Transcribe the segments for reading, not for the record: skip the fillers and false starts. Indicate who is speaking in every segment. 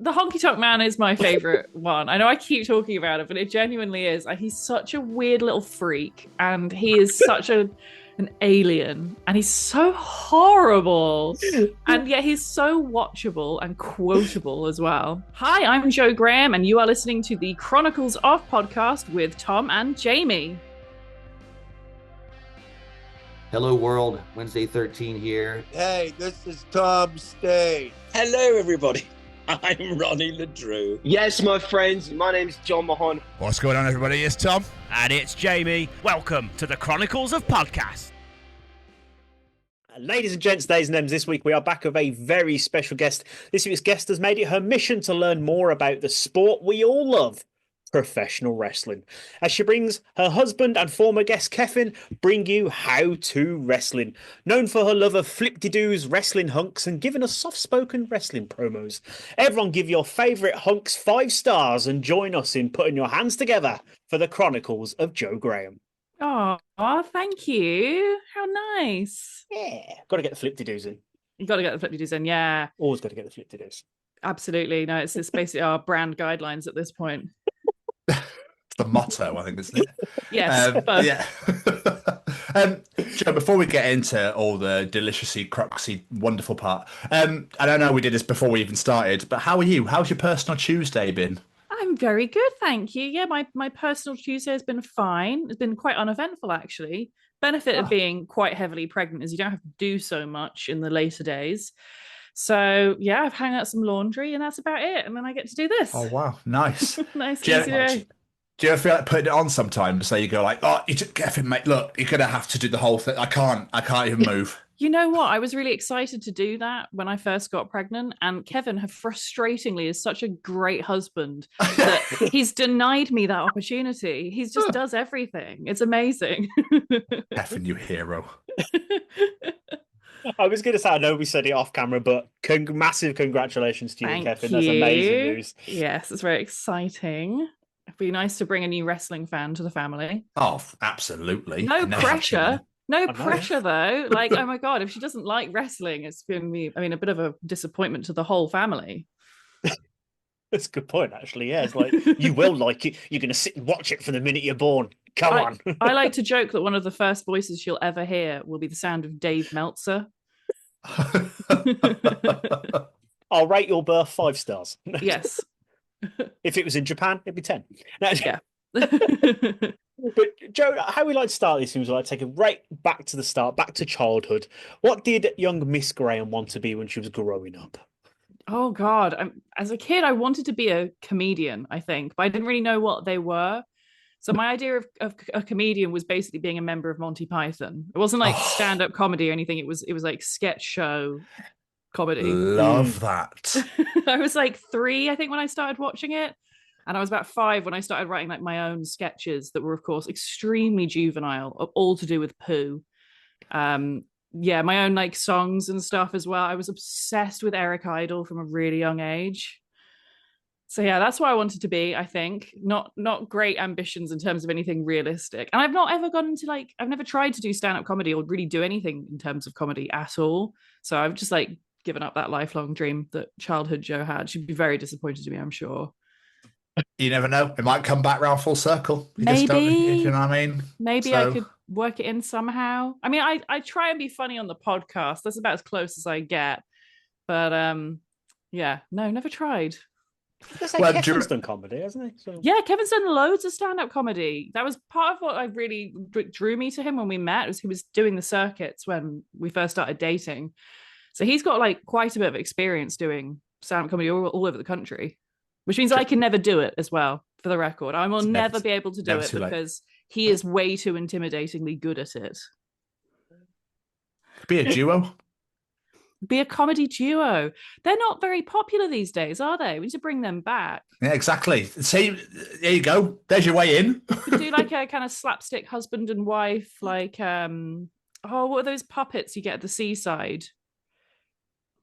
Speaker 1: The Honky Tonk Man is my favorite one. I know I keep talking about it, but it genuinely is. He's such a weird little freak, and he is such an alien, and he's so horrible, and yet he's so watchable and quotable as well. Hi, I'm Joe Graham, and you are listening to the Chronicles of Podcast with Tom and Jamie.
Speaker 2: Hello world, Wednesday 13 here.
Speaker 3: Hey, this is Tom State.
Speaker 4: Hello everybody, I'm Ronnie LeDrew.
Speaker 5: Yes, my friends, my name's John Mahon.
Speaker 6: What's going on, everybody? It's Tom.
Speaker 7: And it's Jamie. Welcome to the Chronicles of Podcast.
Speaker 8: Ladies and gents, days and M's, this week we are back with a very special guest. This week's guest has made it her mission to learn more about the sport we all love, professional wrestling. As she brings her husband and former guest Kefin bring you How2Wrestling. Known for her love of flip-de-doos, wrestling hunks, and giving us soft-spoken wrestling promos. Everyone give your favourite hunks 5 stars and join us in putting your hands together for the Chronicles of Joe Graham.
Speaker 1: Oh, thank you. How nice.
Speaker 8: Yeah, got to get the flip-de-doos in.
Speaker 1: You got to get the flip-de-doos in, yeah.
Speaker 8: Always got to get the flip-de-doos.
Speaker 1: Absolutely. No, it's basically our brand guidelines at this point.
Speaker 6: The motto, I think, isn't it?
Speaker 1: Yes.
Speaker 6: Yeah. Joe, before we get into all the deliciously, cruxy, wonderful part, and I know we did this before we even started, but how are you? How's your personal Tuesday been?
Speaker 1: I'm very good, thank you. Yeah, my personal Tuesday has been fine. It's been quite uneventful, actually. Benefit of being quite heavily pregnant is you don't have to do so much in the later days. So, yeah, I've hung out some laundry and that's about it. And then I get to do this.
Speaker 6: Oh, wow. Nice.
Speaker 1: Nice, easy day.
Speaker 6: Do you ever feel like putting it on sometimes? So you go like, oh, you took Kefin, mate, look, you're going to have to do the whole thing. I can't even move.
Speaker 1: You know what? I was really excited to do that when I first got pregnant. And Kevin, frustratingly, is such a great husband that he's denied me that opportunity. He just does everything. It's amazing.
Speaker 6: Kefin, you hero.
Speaker 8: I was going to say, I know we said it off camera, but massive congratulations to you,
Speaker 1: Thank
Speaker 8: Kefin.
Speaker 1: you.
Speaker 8: That's amazing news.
Speaker 1: Yes, it's very exciting. It'd be nice to bring a new wrestling fan to the family.
Speaker 6: Oh, absolutely.
Speaker 1: No pressure. No pressure, though. Like, oh my God, if she doesn't like wrestling, it's going to be, a bit of a disappointment to the whole family.
Speaker 8: That's a good point, actually. Yeah, it's like, you will like it. You're going to sit and watch it from the minute you're born. Come on.
Speaker 1: I like to joke that one of the first voices she'll ever hear will be the sound of Dave Meltzer.
Speaker 8: I'll rate your birth 5 stars.
Speaker 1: Yes.
Speaker 8: If it was in Japan, it'd be 10.
Speaker 1: Yeah.
Speaker 8: But Joe, how we like to start these things, we like to take it right back to the start, back to childhood. What did young Miss Graham want to be when she was growing up?
Speaker 1: Oh God, as a kid, I wanted to be a comedian, I think, but I didn't really know what they were. So my idea of a comedian was basically being a member of Monty Python. It wasn't like stand-up comedy or anything. It was like sketch show comedy.
Speaker 6: Love that.
Speaker 1: I was like 3, I think, when I started watching it. And I was about 5 when I started writing like my own sketches that were, of course, extremely juvenile, all to do with poo. Yeah, my own like songs and stuff as well. I was obsessed with Eric Idle from a really young age. So yeah, that's what I wanted to be, I think. Not great ambitions in terms of anything realistic. And I've not ever gone into I've never tried to do stand-up comedy or really do anything in terms of comedy at all. So I've just given up that lifelong dream that childhood Joe had. She'd be very disappointed in me, I'm sure.
Speaker 6: You never know. It might come back round full circle. You
Speaker 1: Maybe.
Speaker 6: just don't, you know what I mean?
Speaker 1: Maybe I could work it in somehow. I mean, I try and be funny on the podcast. That's about as close as I get. But yeah, no, never tried.
Speaker 8: Kevin's done comedy, hasn't he? So...
Speaker 1: Yeah, Kevin's done loads of stand-up comedy. That was part of what I really drew me to him when we met. Was he was doing the circuits when we first started dating. So he's got quite a bit of experience doing stand-up comedy all over the country. Which means I can never do it as well, for the record. I will never be able to do it because he is way too intimidatingly good at it.
Speaker 6: Be a duo.
Speaker 1: Be a comedy duo. They're not very popular these days, are they? We need to bring them back.
Speaker 6: Yeah, exactly. See, there you go. There's your way in.
Speaker 1: We could do a kind of slapstick husband and wife, what are those puppets you get at the seaside?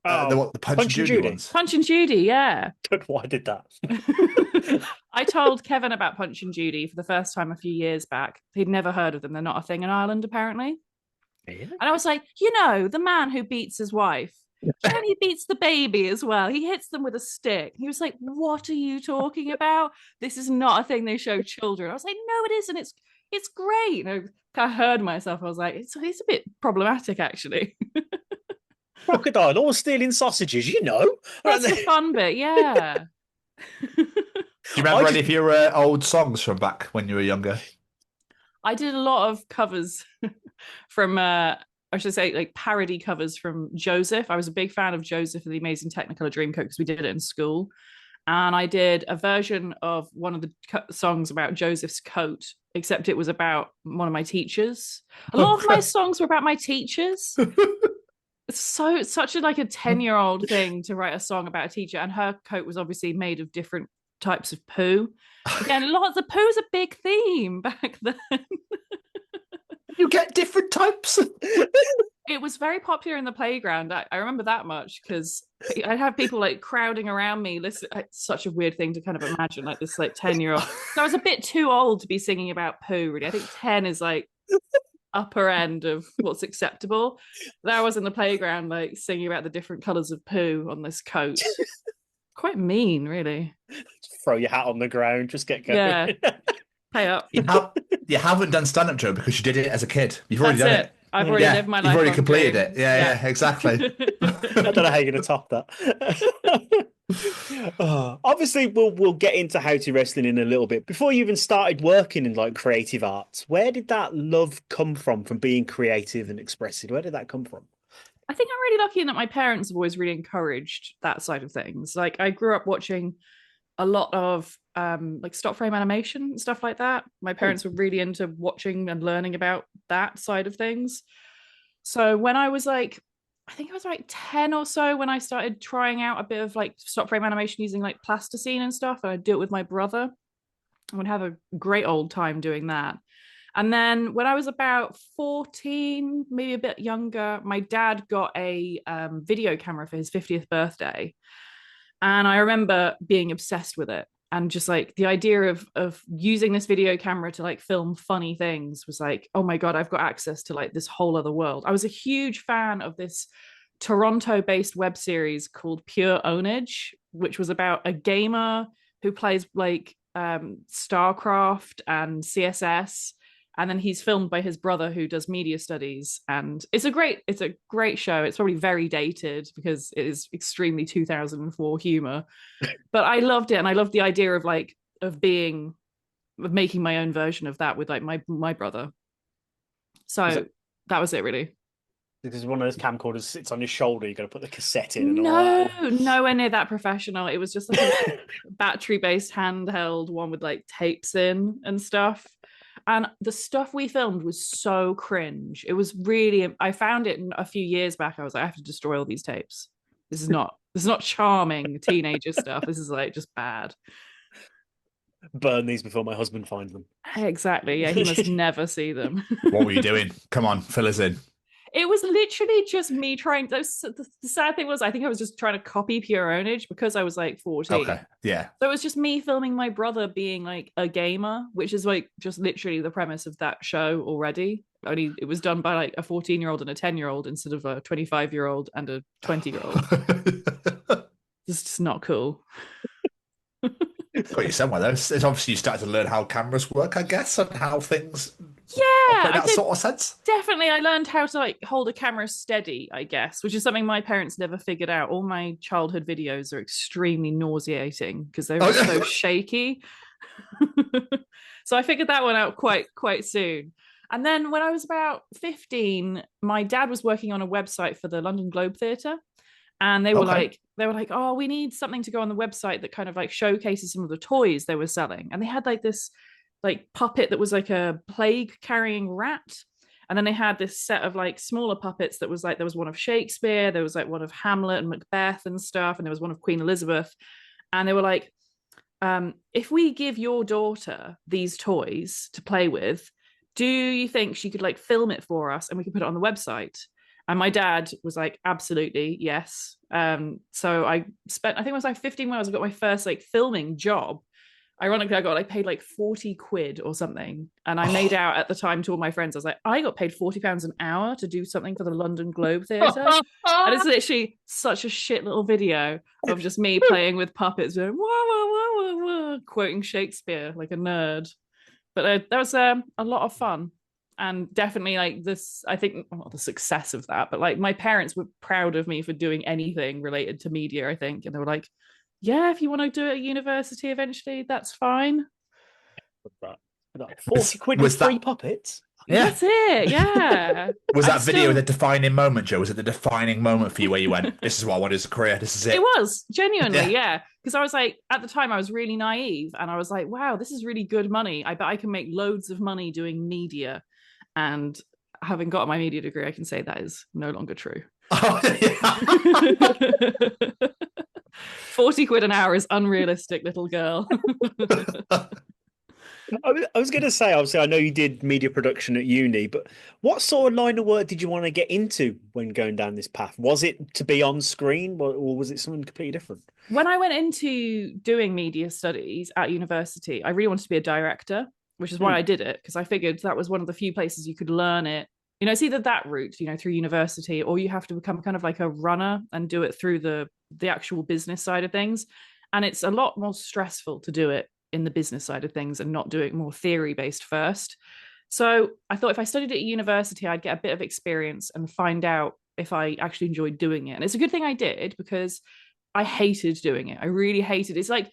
Speaker 6: The Punch and Judy ones.
Speaker 1: Punch and Judy, yeah.
Speaker 8: Don't know why I did that.
Speaker 1: I told Kevin about Punch and Judy for the first time a few years back. He'd never heard of them. They're not a thing in Ireland, apparently. Yeah. And I was like, the man who beats his wife And he beats the baby as well. He hits them with a stick. He was like, "What are you talking about? This is not a thing they show children." I was like, "No, it isn't. It's great." And I kind of heard myself. I was like, "It's a bit problematic, actually."
Speaker 8: Crocodile all stealing sausages, you know.
Speaker 1: That's the fun bit, yeah.
Speaker 6: Do you remember any of your old songs from back when you were younger?
Speaker 1: I did a lot of covers from, I should say, like parody covers from Joseph. I was a big fan of Joseph and the Amazing Technicolour Dreamcoat because we did it in school. And I did a version of one of the songs about Joseph's coat, except it was about one of my teachers. A lot of my songs were about my teachers. It's such a 10-year-old thing to write a song about a teacher, and her coat was obviously made of different types of poo. Again, a lot of the poo's a big theme back then.
Speaker 6: You get different types.
Speaker 1: It was very popular in the playground. I remember that much because I'd have people like crowding around me. Listen, it's such a weird thing to kind of imagine, like this 10-year-old. So I was a bit too old to be singing about poo, really. I think 10 is like upper end of what's acceptable. There I was in the playground, like singing about the different colours of poo on this coat. Quite mean, really.
Speaker 8: Just throw your hat on the ground, just get going.
Speaker 1: Yeah. Pay up.
Speaker 6: You haven't done stand-up, Joe, because you did it as a kid. You've already done it.
Speaker 1: I've already lived my life.
Speaker 6: You've already completed it. Yeah, exactly.
Speaker 8: I don't know how you're going to top that. Obviously, we'll get into How2Wrestling in a little bit. Before you even started working in like creative arts, where did that love come from being creative and expressive? Where did that come from?
Speaker 1: I think I'm really lucky in that my parents have always really encouraged that side of things. Like I grew up watching a lot of like stop frame animation and stuff like that. My parents were really into watching and learning about that side of things. So when I was I think I was like 10 or so when I started trying out a bit of like stop frame animation using like plasticine and stuff. And I'd do it with my brother. I would have a great old time doing that. And then when I was about 14, maybe a bit younger, my dad got a video camera for his 50th birthday. And I remember being obsessed with it. And just like the idea of using this video camera to like film funny things was like, oh my God, I've got access to like this whole other world. I was a huge fan of this Toronto-based web series called Pure Ownage, which was about a gamer who plays like StarCraft and CSS. And then he's filmed by his brother who does media studies. And it's a great show. It's probably very dated because it is extremely 2004 humor. But I loved it. And I loved the idea of making my own version of that with like my brother. So that was it really.
Speaker 8: Because one of those camcorders sits on your shoulder, you got to put the cassette in. And
Speaker 1: no, nowhere near that professional. It was just like a battery-based handheld one with like tapes in and stuff. And the stuff we filmed was so cringe. It was really, I found it a few years back. I was like, I have to destroy all these tapes. This is not charming teenager stuff. This is like just bad.
Speaker 8: Burn these before my husband finds them.
Speaker 1: Exactly. Yeah, he must never see them.
Speaker 6: What were you doing? Come on, fill us in.
Speaker 1: It was literally just me trying. The sad thing was, I think I was just trying to copy Pure Ownage because I was like 14.
Speaker 6: Okay, yeah.
Speaker 1: So it was just me filming my brother being like a gamer, which is like just literally the premise of that show already. Only it was done by like a 14-year-old and a 10-year-old instead of a 25-year-old and a 20-year-old. It's just not cool.
Speaker 6: Got you somewhere though. It's obviously you started to learn how cameras work, I guess, and how things.
Speaker 1: Yeah,
Speaker 6: in that sort of sense.
Speaker 1: Definitely, I learned how to like hold a camera steady, I guess, which is something my parents never figured out. All my childhood videos are extremely nauseating because they were so shaky. So I figured that one out quite soon. And then when I was about 15, my dad was working on a website for the London Globe Theatre. And they were like, oh, we need something to go on the website that kind of like showcases some of the toys they were selling. And they had like this like puppet that was like a plague carrying rat. And then they had this set of like smaller puppets that was like, there was one of Shakespeare, there was like one of Hamlet and Macbeth and stuff. And there was one of Queen Elizabeth. And they were like, if we give your daughter these toys to play with, do you think she could like film it for us and we could put it on the website? And my dad was like, absolutely, yes. So I think I was like 15 when I got my first like filming job. Ironically, I got like paid like 40 quid or something. And I made out at the time to all my friends, I was like, I got paid £40 an hour to do something for the London Globe Theatre. And it's literally such a shit little video of just me playing with puppets, going, wah, wah, wah, wah, wah, quoting Shakespeare like a nerd. But that was a lot of fun. And definitely like this, I think, not the success of that, but like my parents were proud of me for doing anything related to media, I think. And they were like, yeah, if you want to do it at university eventually, that's fine.
Speaker 8: 40 quid with free puppets?
Speaker 6: Yeah.
Speaker 1: That's it, yeah.
Speaker 6: Was that video the defining moment, Joe? Was it the defining moment for you where you went, this is what I want as a career, this is it?
Speaker 1: It was, genuinely, yeah. Because I was like, at the time, I was really naive. And I was like, wow, this is really good money. I bet I can make loads of money doing media. And having got my media degree, I can say that is no longer true. Oh, yeah. 40 quid an hour is unrealistic, little girl.
Speaker 8: I was going to say, obviously, I know you did media production at uni, but what sort of line of work did you want to get into when going down this path? Was it to be on screen or was it something completely different?
Speaker 1: When I went into doing media studies at university, I really wanted to be a director, which is why I did it, because I figured that was one of the few places you could learn it. You know, it's either that route, you know, through university, or you have to become kind of like a runner and do it through the actual business side of things. And it's a lot more stressful to do it in the business side of things and not do it more theory based first. So I thought if I studied at university, I'd get a bit of experience and find out if I actually enjoyed doing it. And it's a good thing I did, because I hated doing it. I really hated it. It's like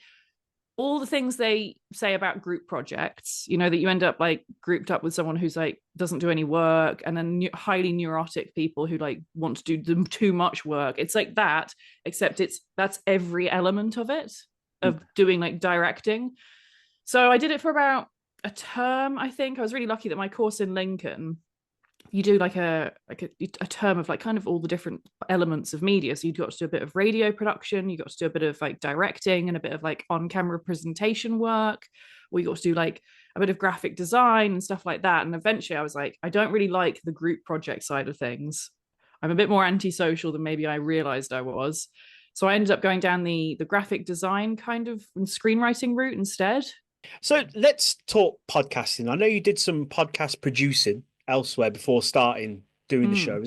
Speaker 1: all the things they say about group projects, you know, that you end up like grouped up with someone who's like doesn't do any work, and then highly neurotic people who like want to do too much work. It's like that, except that's every element of it, of doing like directing. So I did it for about a term, I think. I was really lucky that my course in Lincoln, you do like a term of like kind of all the different elements of media. So you got to do a bit of radio production, you got to do a bit of like directing and a bit of like on-camera presentation work, or you got to do like a bit of graphic design and stuff like that. And eventually I was like, I don't really like the group project side of things. I'm a bit more antisocial than maybe I realized I was. So I ended up going down the graphic design kind of screenwriting route instead.
Speaker 8: So let's talk podcasting. I know you did some podcast producing elsewhere before starting doing the show.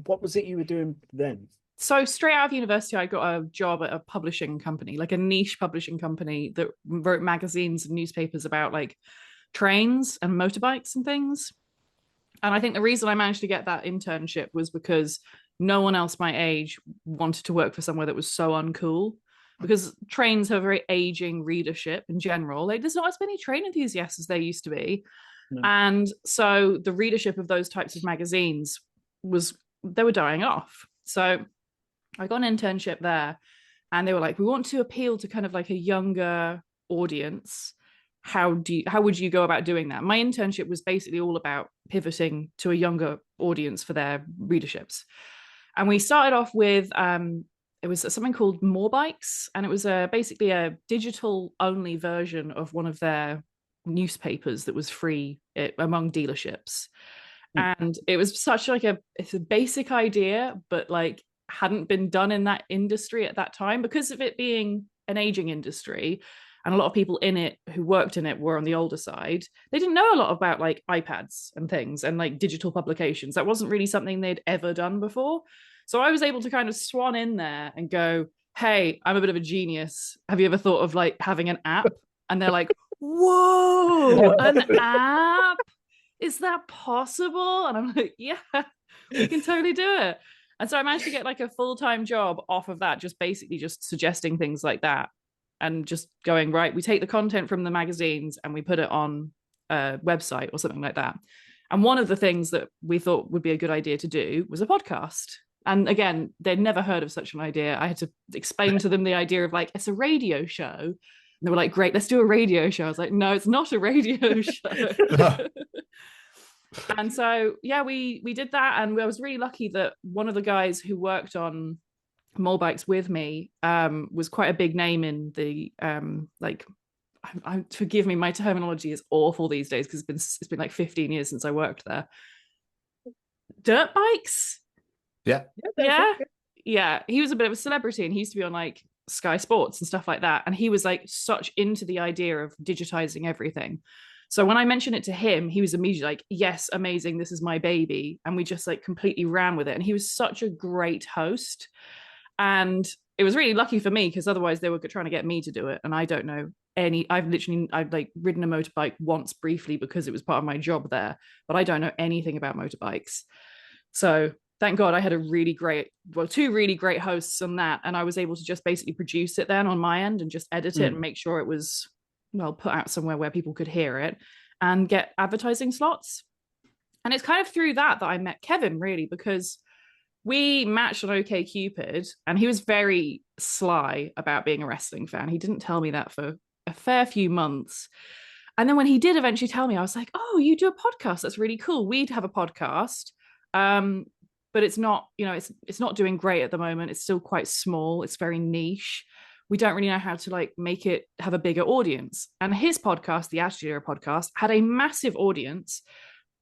Speaker 8: What was it you were doing then?
Speaker 1: So straight out of university, I got a job at a publishing company, like a niche publishing company that wrote magazines and newspapers about like trains and motorbikes and things. And I think the reason I managed to get that internship was because no one else my age wanted to work for somewhere that was so uncool, because trains have a very aging readership in general. Like, there's not as many train enthusiasts as there used to be. No. And so the readership of those types of magazines they were dying off. So I got an internship there, and they were like, we want to appeal to kind of like a younger audience. How would you go about doing that? My internship was basically all about pivoting to a younger audience for their readerships. And we started off with, it was something called More Bikes, and it was basically a digital only version of one of their newspapers that was free among dealerships. And it was such like it's a basic idea, but like hadn't been done in that industry at that time, because of it being an aging industry. And a lot of people in it who worked in it were on the older side. They didn't know a lot about like iPads and things and like digital publications. That wasn't really something they'd ever done before. So I was able to kind of swan in there and go, hey, I'm a bit of a genius. Have you ever thought of like having an app? And they're like, whoa, an app? Is that possible? And I'm like, yeah, we can totally do it. And so I managed to get like a full-time job off of that, just basically just suggesting things like that. And just going, right, we take the content from the magazines and we put it on a website or something like that. And one of the things that we thought would be a good idea to do was a podcast. And again, they'd never heard of such an idea. I had to explain to them the idea of like, it's a radio show. And they were like, great, let's do a radio show. I was like, no, it's not a radio show. And so, yeah, we did that. And I was really lucky that one of the guys who worked on Mole Bikes with me was quite a big name in the forgive me, my terminology is awful these days because it's been like 15 years since I worked there. Dirt bikes?
Speaker 6: Yeah.
Speaker 1: He was a bit of a celebrity, and he used to be on like Sky Sports and stuff like that. And he was like such into the idea of digitizing everything. So when I mentioned it to him, he was immediately like, yes, amazing, this is my baby. And we just like completely ran with it. And he was such a great host. And it was really lucky for me because otherwise they were trying to get me to do it. And I don't know I've like ridden a motorbike once briefly because it was part of my job there, but I don't know anything about motorbikes. So thank God I had two really great hosts on that. And I was able to just basically produce it then on my end and just edit it and make sure it was put out somewhere where people could hear it and get advertising slots. And it's kind of through that I met Kevin, really, because we matched on OkCupid and he was very sly about being a wrestling fan. He didn't tell me that for a fair few months. And then when he did eventually tell me, I was like, oh, you do a podcast? That's really cool. We'd have a podcast. But it's not, it's not doing great at the moment. It's still quite small. It's very niche. We don't really know how to like make it have a bigger audience. And his podcast, the Attitude Era podcast, had a massive audience,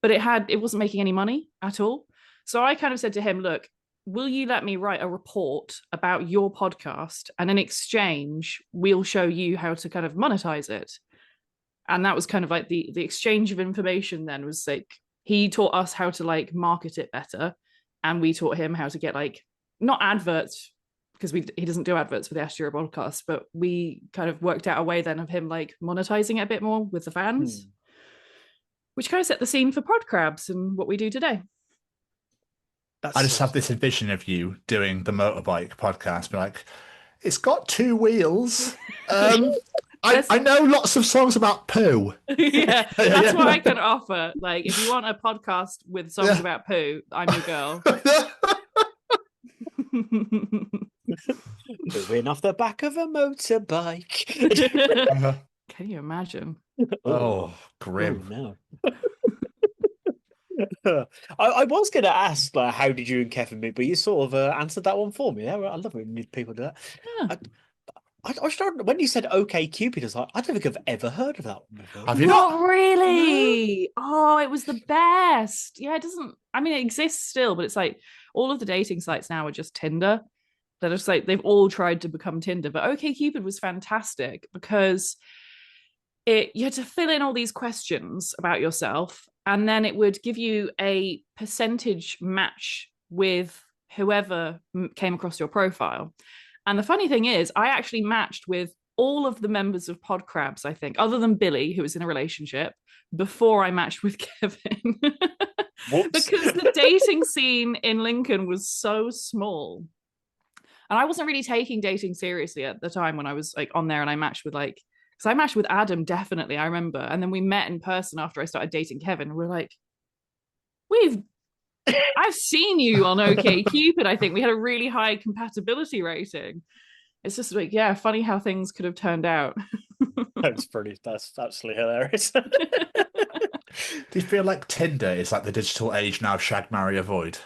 Speaker 1: but it wasn't making any money at all. So I kind of said to him, look, will you let me write a report about your podcast? And in exchange, we'll show you how to kind of monetize it. And that was kind of like the exchange of information then was like, he taught us how to like market it better. And we taught him how to get like, not adverts, because he doesn't do adverts for the Attitude Era podcast, but we kind of worked out a way then of him like monetizing it a bit more with the fans, which kind of set the scene for Pod Crabs and what we do today.
Speaker 6: I just have this vision of you doing the motorbike podcast, be like, it's got two wheels. I know lots of songs about poo.
Speaker 1: Yeah, that's what I can offer. Like, if you want a podcast with songs about poo, I'm your girl.
Speaker 8: Moving off the back of a motorbike.
Speaker 1: Can you imagine?
Speaker 6: Oh, grim.
Speaker 8: Oh, no. I was going to ask, like, how did you and Kefin meet? But you sort of answered that one for me. I love it when people do that. Yeah. I started, when you said OkCupid, I was like, I don't think I've ever heard of that one before.
Speaker 6: Have you
Speaker 1: not? Really? No. Oh, it was the best. Yeah, it exists still, but it's like all of the dating sites now are just Tinder. They're just like, they've all tried to become Tinder. But OkCupid was fantastic because you had to fill in all these questions about yourself, and then it would give you a percentage match with whoever came across your profile. And the funny thing is, I actually matched with all of the members of Pod Crabs, I think, other than Billy, who was in a relationship, before I matched with Kevin. Because the dating scene in Lincoln was so small. And I wasn't really taking dating seriously at the time when I was like on there and I matched with like, because I matched with Adam, definitely, I remember. And then we met in person after I started dating Kevin. And we're like, I've seen you on OkCupid. I think we had a really high compatibility rating. It's just like, yeah, funny how things could have turned out.
Speaker 8: That's absolutely hilarious.
Speaker 6: Do you feel like Tinder is like the digital age now, shag, marry, avoid?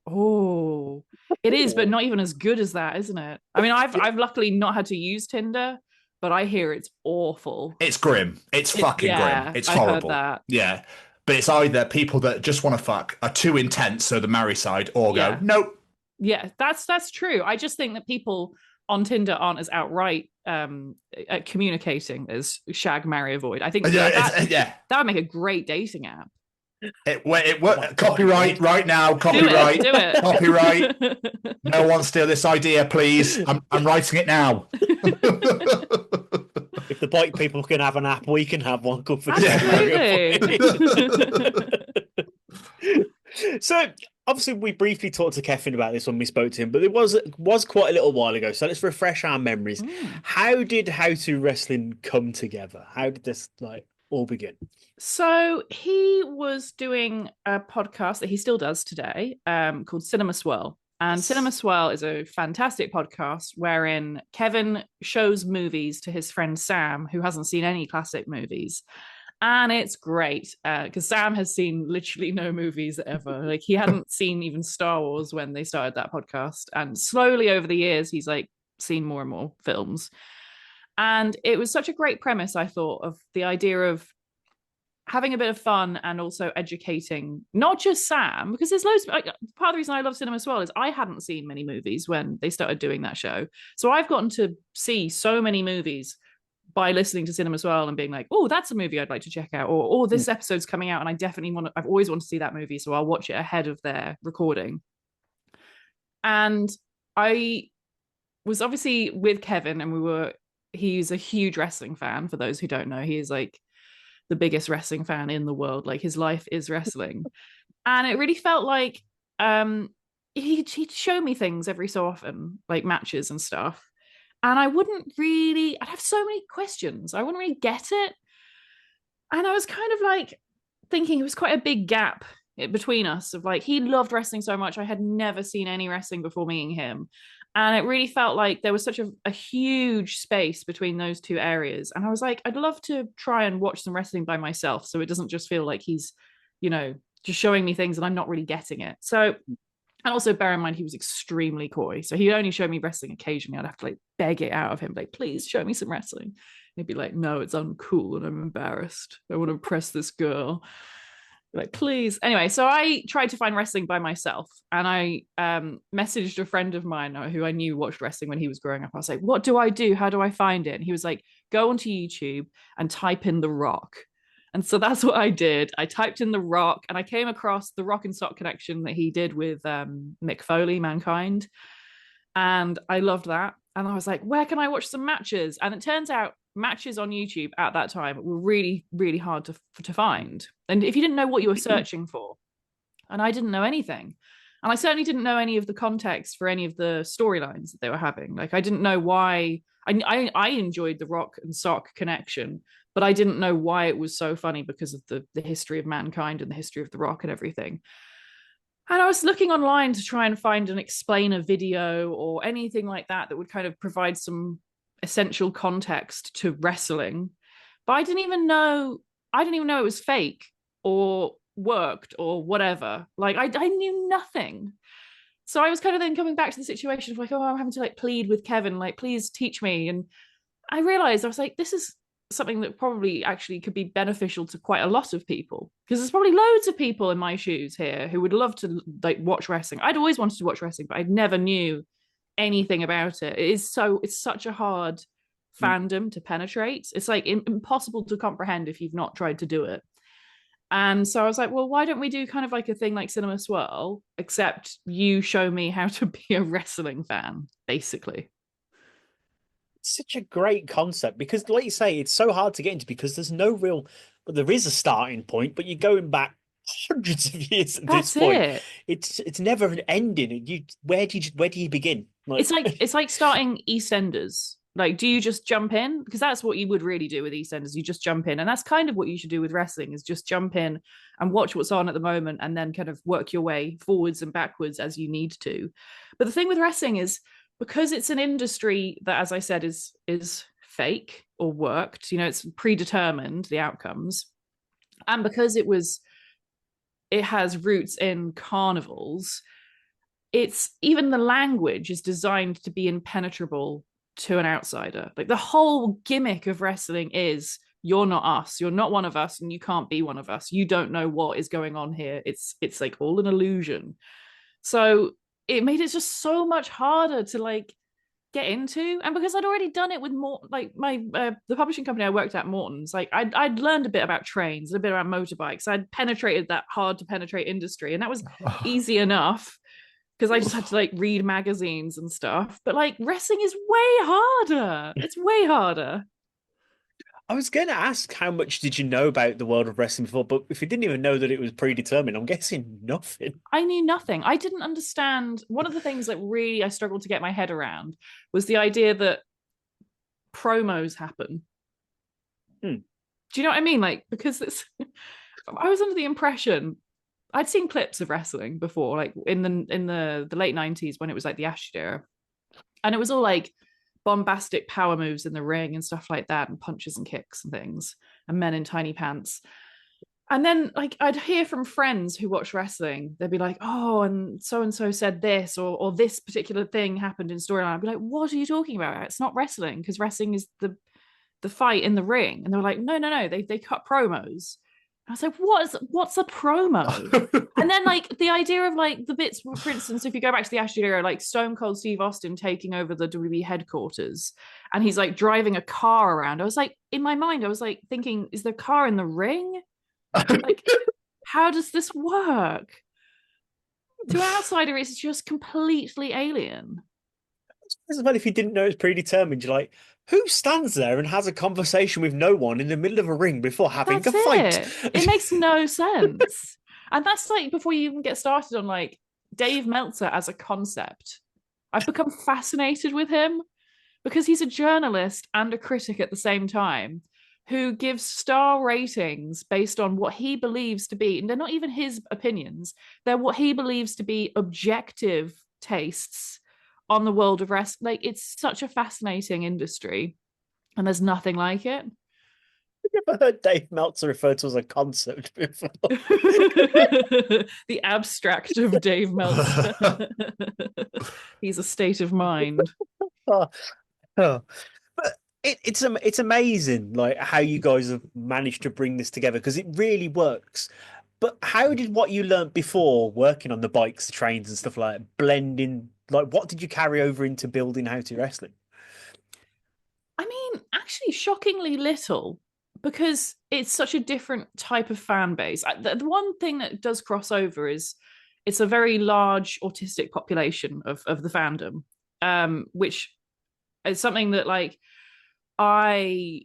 Speaker 1: Oh, it is, but not even as good as that, isn't it? I mean, I've luckily not had to use Tinder, but I hear it's awful.
Speaker 6: It's grim. It's fucking grim. It's horrible.
Speaker 1: I've heard that.
Speaker 6: Yeah. But it's either people that just want to fuck are too intense, so the marry side, or go, nope.
Speaker 1: Yeah, that's true. I just think that people on Tinder aren't as outright at communicating as shag, marry, avoid. I think that would make a great dating app.
Speaker 6: Copyright right now. Copyright.
Speaker 1: Do it.
Speaker 6: Copyright. No one steal this idea, please. I'm writing it now.
Speaker 8: If the bike people can have an app, we can have one. Good for So, obviously, we briefly talked to Kefin about this when we spoke to him, but it was quite a little while ago. So let's refresh our memories. How did How2Wrestling come together? How did this all begin?
Speaker 1: So he was doing a podcast that he still does today, called Cinema Swirl. And Cinema Swirl is a fantastic podcast wherein Kevin shows movies to his friend Sam, who hasn't seen any classic movies. And it's great because Sam has seen literally no movies ever. Like, he hadn't seen even Star Wars when they started that podcast. And slowly over the years, he's like seen more and more films. And it was such a great premise, I thought, of the idea of having a bit of fun and also educating not just Sam, because there's loads. Like, part of the reason I love Cinema Swirl is I hadn't seen many movies when they started doing that show, so I've gotten to see so many movies by listening to Cinema Swirl and being like, oh, that's a movie I'd like to check out, or oh, this episode's coming out and I definitely want to. I've always wanted to see that movie, so I'll watch it ahead of their recording. And I was obviously with Kevin, and he's a huge wrestling fan. For those who don't know, he is like the biggest wrestling fan in the world. Like, his life is wrestling. And it really felt like he'd show me things every so often, like matches and stuff. And I'd have so many questions. I wouldn't really get it. And I was kind of like thinking it was quite a big gap between us of like, he loved wrestling so much. I had never seen any wrestling before meeting him. And it really felt like there was such a huge space between those two areas. And I was like, I'd love to try and watch some wrestling by myself, so it doesn't just feel like he's, just showing me things and I'm not really getting it. So, and also bear in mind, he was extremely coy. So he only showed me wrestling occasionally. I'd have to like beg it out of him, like, please show me some wrestling. He'd be like, no, it's uncool and I'm embarrassed. I want to impress this girl. Like, please. Anyway, so I tried to find wrestling by myself, and I messaged a friend of mine who I knew watched wrestling when he was growing up. I was like, what do I do? How do I find it? And he was like, go onto YouTube and type in The Rock. And so that's what I did. I typed in The Rock, and I came across the Rock and Sock connection that he did with Mick Foley, Mankind. And I loved that. And I was like, where can I watch some matches? And it turns out matches on YouTube at that time were really, really hard to find. And if you didn't know what you were searching for, and I didn't know anything, and I certainly didn't know any of the context for any of the storylines that they were having. Like, I didn't know why. I enjoyed the Rock and Sock connection, but I didn't know why it was so funny because of the history of Mankind and the history of the Rock and everything. And I was looking online to try and find an explainer video or anything like that would kind of provide some essential context to wrestling. But I didn't even know it was fake or worked or whatever. Like, I knew nothing. So I was kind of then coming back to the situation of like, oh, I'm having to like plead with Kevin, like, please teach me. And I realized, I was like, this is something that probably actually could be beneficial to quite a lot of people, because there's probably loads of people in my shoes here who would love to like watch wrestling. I'd always wanted to watch wrestling, but I never knew anything about it. It's such a hard fandom to penetrate. It's like impossible to comprehend if you've not tried to do it. And so I was like, well, why don't we do kind of like a thing like Cinema Swirl, except you show me how to be a wrestling fan, basically.
Speaker 8: Such a great concept, because like you say, it's so hard to get into because there's no real, but there is a starting point, but you're going back hundreds of years at this point. It's never an ending. Where do you begin? Like,
Speaker 1: it's like starting EastEnders. Like, do you just jump in? Because that's what you would really do with EastEnders. You just jump in, and that's kind of what you should do with wrestling, is just jump in and watch what's on at the moment, and then kind of work your way forwards and backwards as you need to. But the thing with wrestling is, because it's an industry that, as I said, is fake or worked, it's predetermined, the outcomes. And because it has roots in carnivals, it's even the language is designed to be impenetrable to an outsider. Like, the whole gimmick of wrestling is, you're not us, you're not one of us, and you can't be one of us. You don't know what is going on here. It's like all an illusion. So it made it just so much harder to like get into. And because I'd already done it with more like the publishing company I worked at, Morton's, like I'd learned a bit about trains, a bit about motorbikes. I'd penetrated that hard to penetrate industry, and that was easy enough because I just had to like read magazines and stuff. But like, wrestling is way harder. It's way harder.
Speaker 8: I was going to ask, how much did you know about the world of wrestling before? But if you didn't even know that it was predetermined, I'm guessing nothing.
Speaker 1: I knew nothing. I didn't understand. One of the things that really I struggled to get my head around was the idea that promos happen. Do you know what I mean? Like, because I was under the impression, I'd seen clips of wrestling before, like in the late 90s when it was like the Attitude Era, and it was all like bombastic power moves in the ring and stuff like that, and punches and kicks and things, and men in tiny pants. And then like I'd hear from friends who watch wrestling, they'd be like, oh, and so said this, or this particular thing happened in storyline. I'd be like, what are you talking about? It's not wrestling, because wrestling is the fight in the ring. And they were like, no, they cut promos. I was like, what's a promo? And then like the idea of like the bits, for instance, if you go back to the Attitude Era, like Stone Cold Steve Austin taking over the WWE headquarters, and he's like driving a car around. I was like, in my mind, I was like thinking, is the car in the ring? Like, how does this work? To an outsider, it's just completely alien.
Speaker 8: As well, if you didn't know it's predetermined, you're like, who stands there and has a conversation with no one in the middle of a ring before having
Speaker 1: That's
Speaker 8: a fight?
Speaker 1: It makes no sense. And that's like before you even get started on like Dave Meltzer as a concept. I've become fascinated with him because he's a journalist and a critic at the same time who gives star ratings based on what he believes to be, and they're not even his opinions, they're what he believes to be objective tastes on the world of wrestling. Like, it's such a fascinating industry, and there's nothing like it.
Speaker 8: I've never heard Dave Meltzer referred to as a concept before.
Speaker 1: The abstract of Dave Meltzer. He's a state of mind.
Speaker 8: But it's amazing, like how you guys have managed to bring this together, because it really works. But how did what you learned before working on the bikes, the trains, and stuff like that blend in? Like, what did you carry over into building How2Wrestling?
Speaker 1: I mean, actually, shockingly little, because it's such a different type of fan base. The one thing that does cross over is it's a very large autistic population of the fandom, which is something that like I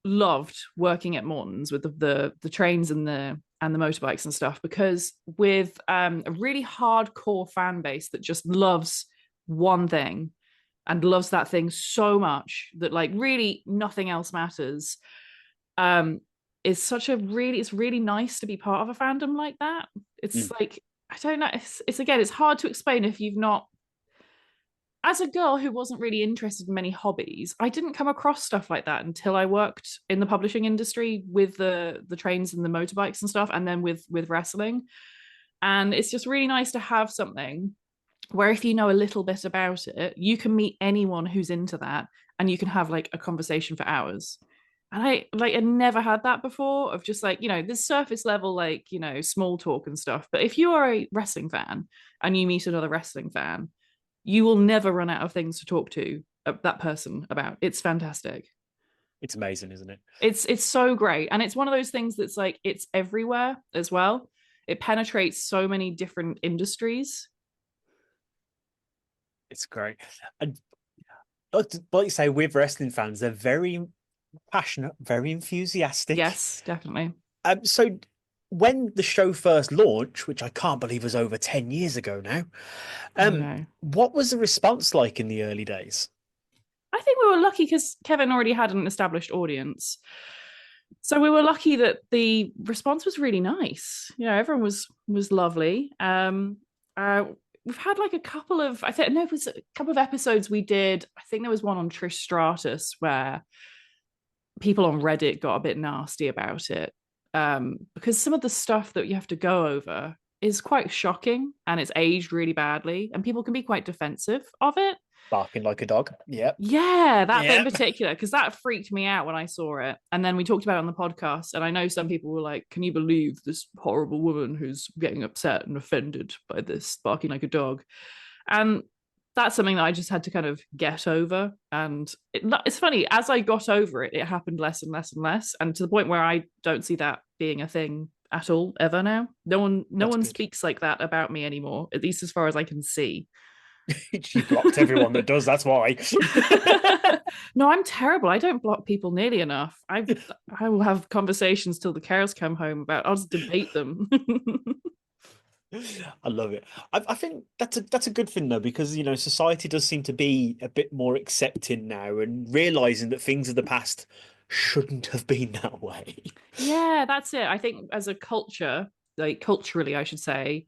Speaker 1: loved working at Morton's with the trains and the motorbikes and stuff, because with a really hardcore fan base that just loves one thing and loves that thing so much that like really nothing else matters, it's really nice to be part of a fandom like that. It's like, I don't know, it's again, it's hard to explain if you've not. As a girl who wasn't really interested in many hobbies, I didn't come across stuff like that until I worked in the publishing industry with the trains and the motorbikes and stuff, and then with wrestling. And it's just really nice to have something where if you know a little bit about it, you can meet anyone who's into that and you can have like a conversation for hours. And I never had that before, of just like, this surface level, like, small talk and stuff. But if you are a wrestling fan and you meet another wrestling fan, you will never run out of things to talk to that person about. It's fantastic.
Speaker 8: It's amazing, isn't it?
Speaker 1: It's so great. And it's one of those things that's like, it's everywhere as well. It penetrates so many different industries.
Speaker 8: It's great. And like you say, with wrestling fans, they're very passionate, very enthusiastic.
Speaker 1: Yes, definitely.
Speaker 8: So when the show first launched, which I can't believe was over 10 years ago now, what was the response like in the early days?
Speaker 1: I think we were lucky because Kevin already had an established audience. So we were lucky that the response was really nice. Everyone was lovely. We've had like a couple of, it was a couple of episodes we did. I think there was one on Trish Stratus where people on Reddit got a bit nasty about it. Because some of the stuff that you have to go over is quite shocking and it's aged really badly and people can be quite defensive of it.
Speaker 8: Barking like a dog. Yep.
Speaker 1: Yeah, that bit in particular, because that freaked me out when I saw it. And then we talked about it on the podcast, and I know some people were like, can you believe this horrible woman who's getting upset and offended by this barking like a dog? And that's something that I just had to kind of get over. And it's funny, as I got over it, it happened less and less and less. And to the point where I don't see that being a thing at all, ever now. No one speaks like that about me anymore, at least as far as I can see.
Speaker 8: She blocked everyone that does, that's why.
Speaker 1: No, I'm terrible. I don't block people nearly enough. I will have conversations till the cows come home about, I'll just debate them.
Speaker 8: I love it. I think that's a good thing though, because society does seem to be a bit more accepting now and realizing that things of the past shouldn't have been that way.
Speaker 1: Yeah, that's it. I think as a culture, like culturally, I should say,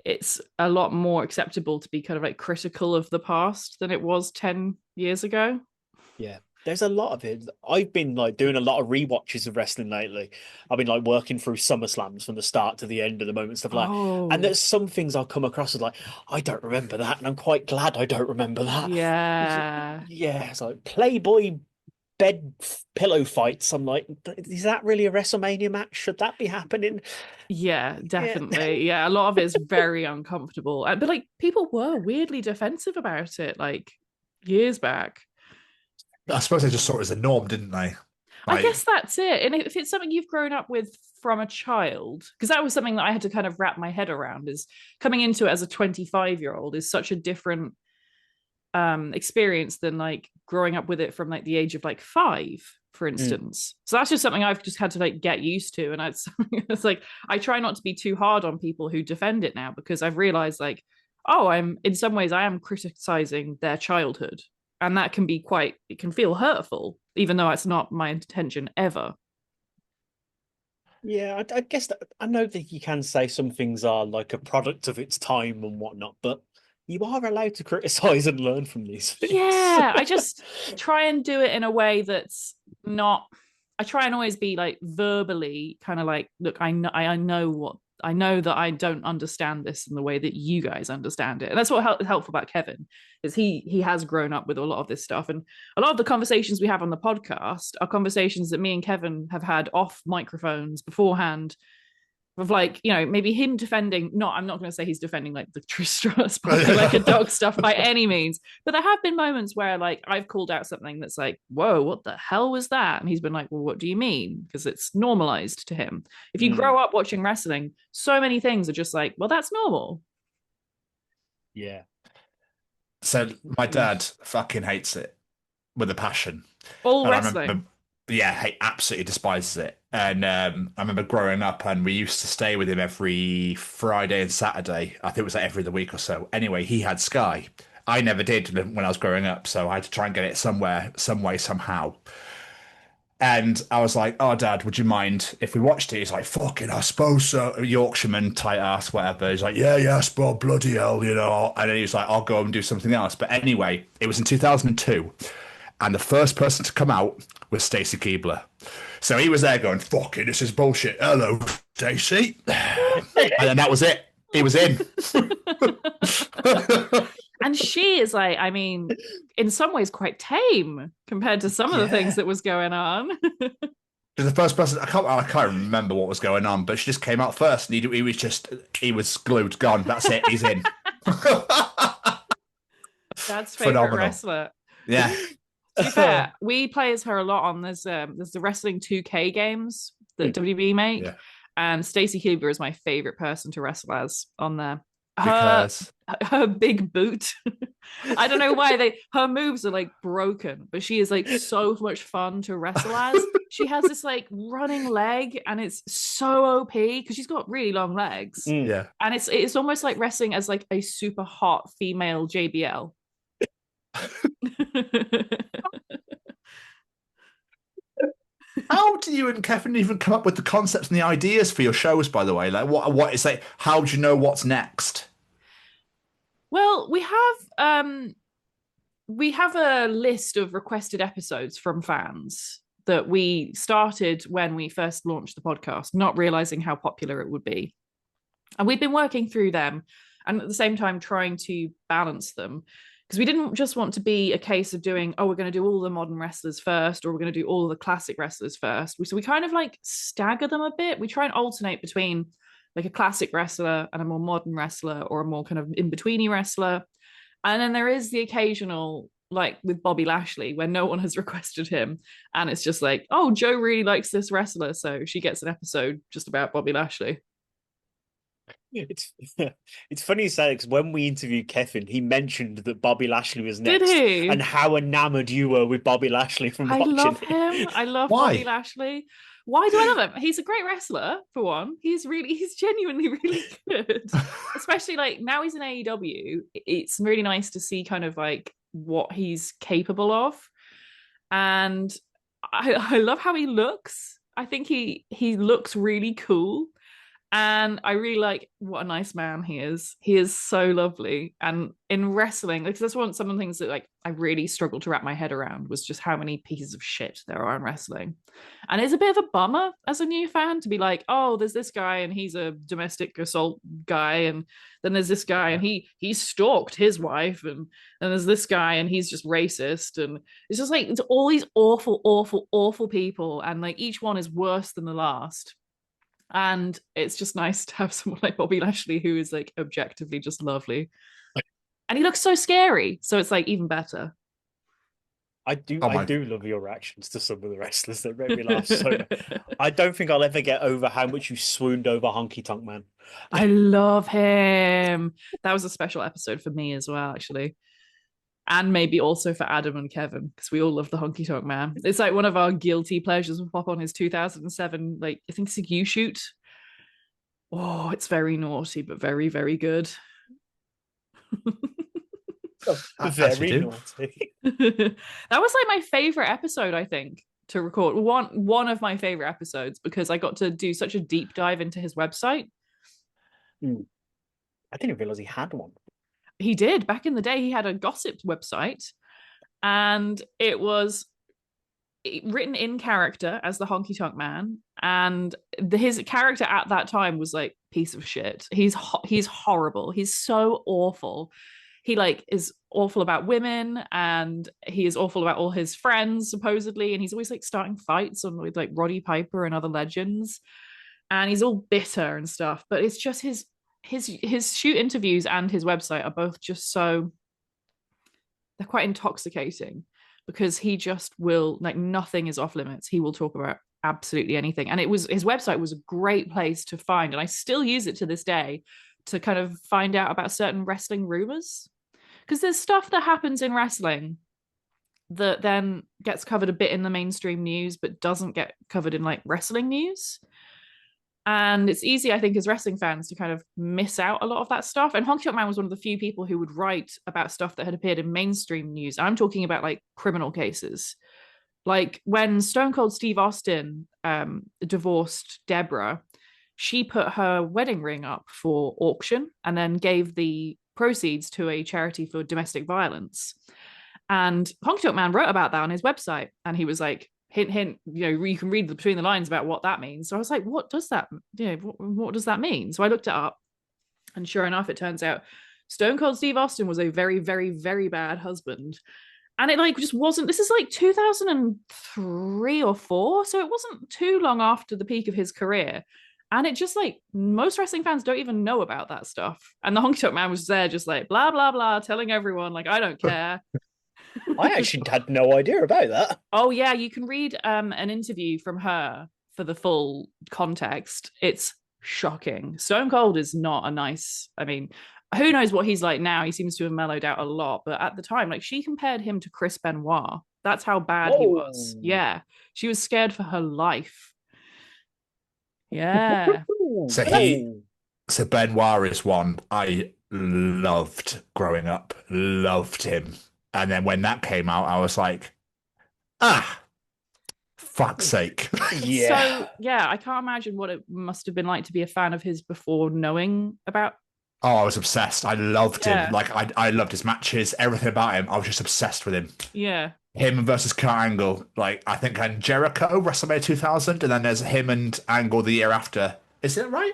Speaker 1: it's a lot more acceptable to be kind of like critical of the past than it was 10 years ago.
Speaker 8: Yeah. There's a lot of it. I've been like doing a lot of rewatches of wrestling lately. I've been like working through SummerSlams from the start to the end of the moment, stuff like that. And there's some things I'll come across as like, I don't remember that. And I'm quite glad I don't remember that.
Speaker 1: Yeah.
Speaker 8: Yeah. It's like Playboy bed pillow fights. I'm like, is that really a WrestleMania match? Should that be happening?
Speaker 1: Yeah, definitely. Yeah, a lot of it is very uncomfortable. But like people were weirdly defensive about it like years back.
Speaker 6: I suppose they just saw it as a norm, didn't they?
Speaker 1: I guess that's it. And if it's something you've grown up with from a child, because that was something that I had to kind of wrap my head around, is coming into it as a 25-year-old is such a different experience than like growing up with it from like the age of like 5, for instance. So that's just something I've just had to like get used to. And it's like I try not to be too hard on people who defend it now, because I've realized like, oh, I'm in some ways I am criticizing their childhood. And that can be it can feel hurtful, even though it's not my intention ever.
Speaker 8: Yeah, I guess that, I know that you can say some things are like a product of its time and whatnot, but you are allowed to criticize and learn from these things.
Speaker 1: Yeah, I just try and do it in a way that's not. I try and always be like verbally kind of like, look, I know that I don't understand this in the way that you guys understand it. And that's what is helpful about Kevin, is he has grown up with a lot of this stuff. And a lot of the conversations we have on the podcast are conversations that me and Kevin have had off microphones beforehand, of like, you know, maybe him defending, I'm not going to say he's defending like the Trish like a dog stuff by any means, but there have been moments where like I've called out something that's like, whoa, what the hell was that? And he's been like, well, what do you mean? Because it's normalized to him. If you grow up watching wrestling, so many things are just like, well, that's normal.
Speaker 8: Yeah.
Speaker 6: So my dad fucking hates it with a passion.
Speaker 1: All wrestling.
Speaker 6: He absolutely despises it. And I remember growing up and we used to stay with him every Friday and Saturday. I think it was like every other week or so. Anyway, he had Sky. I never did when I was growing up, so I had to try and get it somewhere, some way, somehow. And I was like, oh, Dad, would you mind if we watched it? He's like, fucking, I suppose so. Yorkshireman, tight ass, whatever. He's like, yeah, I suppose, bloody hell, you know. And then he was like, I'll go and do something else. But anyway, it was in 2002. And the first person to come out was Stacy Keibler. So he was there going, fucking, this is bullshit. Hello, Stacy. And then that was it. He was in.
Speaker 1: And she is like, I mean, in some ways quite tame compared to some of the things that was going on.
Speaker 6: The first person, I can't remember what was going on, but she just came out first, and he was glued, gone. That's it. He's in.
Speaker 1: That's favorite wrestler.
Speaker 6: Yeah.
Speaker 1: To be fair, we play as her a lot on there's the Wrestling 2K games that WB make, and Stacy Keibler is my favorite person to wrestle as on there. Her big boot. I don't know why her moves are like broken, but she is like so much fun to wrestle as. She has this like running leg, and it's so OP because she's got really long legs.
Speaker 6: Yeah,
Speaker 1: and it's almost like wrestling as like a super hot female JBL.
Speaker 6: How do you and Kefin even come up with the concepts and the ideas for your shows, by the way? Like, what is like, how do you know what's next?
Speaker 1: Well, we have a list of requested episodes from fans that we started when we first launched the podcast, not realizing how popular it would be. And we've been working through them and at the same time trying to balance them, because we didn't just want to be a case of doing, we're going to do all the modern wrestlers first, or we're going to do all the classic wrestlers first. So we kind of like stagger them a bit. We try and alternate between like a classic wrestler and a more modern wrestler, or a more kind of in-betweeny wrestler. And then there is the occasional, like with Bobby Lashley, where no one has requested him. And it's just like, oh, Joe really likes this wrestler, so she gets an episode just about Bobby Lashley.
Speaker 8: It's funny you say, because when we interviewed Kefin, he mentioned that Bobby Lashley was next.
Speaker 1: Did he?
Speaker 8: And how enamored you were with Bobby Lashley from watching.
Speaker 1: I love him. I love Bobby Lashley. Why do I love him? He's a great wrestler, for one. He's genuinely really good. Especially like now he's in AEW. It's really nice to see kind of like what he's capable of. And I love how he looks. I think he looks really cool. And I really like what a nice man he is. He is so lovely. And in wrestling, because that's some of the things that like I really struggled to wrap my head around was just how many pieces of shit there are in wrestling. And it's a bit of a bummer as a new fan to be like, oh, there's this guy and he's a domestic assault guy, and then there's this guy and he stalked his wife, and then there's this guy and he's just racist, and it's just like it's all these awful, awful, awful people, and like each one is worse than the last. And it's just nice to have someone like Bobby Lashley who is like objectively just lovely. And he looks so scary. So it's like even better.
Speaker 8: I do love your reactions to some of the wrestlers that make me laugh so much. I don't think I'll ever get over how much you swooned over Honky Tonk Man.
Speaker 1: I love him. That was a special episode for me as well, actually. And maybe also for Adam and Kevin, because we all love the Honky Tonk Man. It's like one of our guilty pleasures. We'll pop on his 2007, like I think it's a U-shoot. Oh, it's very naughty, but very, very good.
Speaker 8: Very naughty.
Speaker 1: That was like my favorite episode, I think, to record. One of my favorite episodes, because I got to do such a deep dive into his website.
Speaker 8: I didn't realize he had one.
Speaker 1: He did. Back in the day, he had a gossip website, and it was written in character as the Honky Tonk Man, and his character at that time was like piece of shit. He's horrible. He's so awful. He like is awful about women, and he is awful about all his friends supposedly, and he's always like starting fights with like Roddy Piper and other legends, and he's all bitter and stuff. But it's just his shoot interviews and his website are both just so, they're quite intoxicating, because he just will, like, nothing is off limits. He will talk about absolutely anything. And his website was a great place to find, and I still use it to this day to kind of find out about certain wrestling rumors, because there's stuff that happens in wrestling that then gets covered a bit in the mainstream news but doesn't get covered in like wrestling news. And it's easy, I think, as wrestling fans to kind of miss out a lot of that stuff. And Honky Tonk Man was one of the few people who would write about stuff that had appeared in mainstream news. I'm talking about like criminal cases. Like when Stone Cold Steve Austin divorced Deborah, she put her wedding ring up for auction and then gave the proceeds to a charity for domestic violence. And Honky Tonk Man wrote about that on his website. And he was like, hint, hint, you can read between the lines about what that means. So I was like, what does that, what does that mean? So I looked it up, and sure enough, it turns out Stone Cold Steve Austin was a very, very, very bad husband. And it like just wasn't, this is like 2003 or 4. So it wasn't too long after the peak of his career. And it just like, most wrestling fans don't even know about that stuff. And the Honky Tonk Man was there just like, blah, blah, blah, telling everyone like, I don't care.
Speaker 8: I actually had no idea about that.
Speaker 1: Oh yeah, you can read an interview from her for the full context. It's shocking. Stone Cold is not a nice, I mean, who knows what he's like now. He seems to have mellowed out a lot, but at the time, like, she compared him to Chris Benoit. That's how bad he was. Yeah, she was scared for her life. Yeah.
Speaker 6: So Benoit is one I loved growing up. Loved him. And then when that came out, I was like, fuck's sake.
Speaker 8: Yeah.
Speaker 1: So, yeah, I can't imagine what it must have been like to be a fan of his before knowing about.
Speaker 6: Oh, I was obsessed. I loved him. Like, I loved his matches, everything about him. I was just obsessed with him.
Speaker 1: Yeah.
Speaker 6: Him versus Kurt Angle. Like, I think and Jericho, WrestleMania 2000, and then there's him and Angle the year after. Is it right?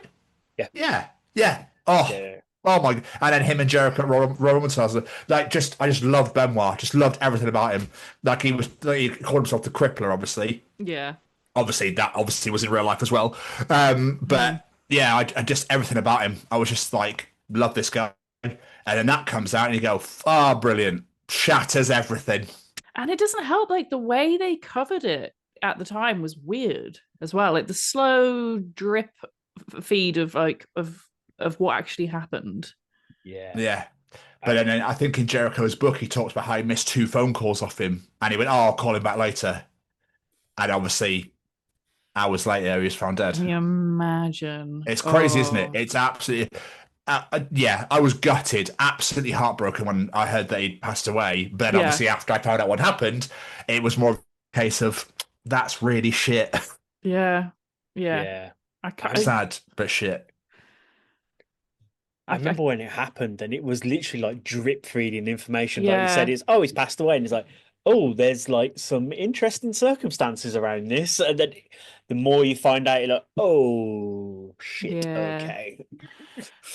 Speaker 8: Yeah.
Speaker 6: Yeah. Oh.
Speaker 8: Yeah.
Speaker 6: Oh my! And then him and Jericho at Royal Rumble 2000. Like, I just loved Benoit. Just loved everything about him. Like, he called himself the Crippler, obviously.
Speaker 1: Yeah.
Speaker 6: Obviously, that was in real life as well. But yeah, I just everything about him. I was just like, love this guy. And then that comes out, and you go, brilliant! Shatters everything.
Speaker 1: And it doesn't help. Like, the way they covered it at the time was weird as well. Like the slow drip feed of what actually happened.
Speaker 6: Yeah. But then I think in Jericho's book, he talks about how he missed 2 phone calls off him. And he went, I'll call him back later. And obviously, hours later, he was found dead.
Speaker 1: Can you imagine?
Speaker 6: It's crazy, isn't it? It's absolutely... I was gutted, absolutely heartbroken when I heard that he'd passed away. But obviously, after I found out what happened, it was more a case of, that's really shit.
Speaker 1: Yeah. I can't.
Speaker 6: Sad, but shit.
Speaker 8: I remember when it happened, and it was literally like drip feeding information. Like you
Speaker 1: Yeah.
Speaker 8: said, he's passed away, and it's like, oh, there's like some interesting circumstances around this. And then the more you find out, you're like, oh shit,
Speaker 1: Yeah.
Speaker 8: okay.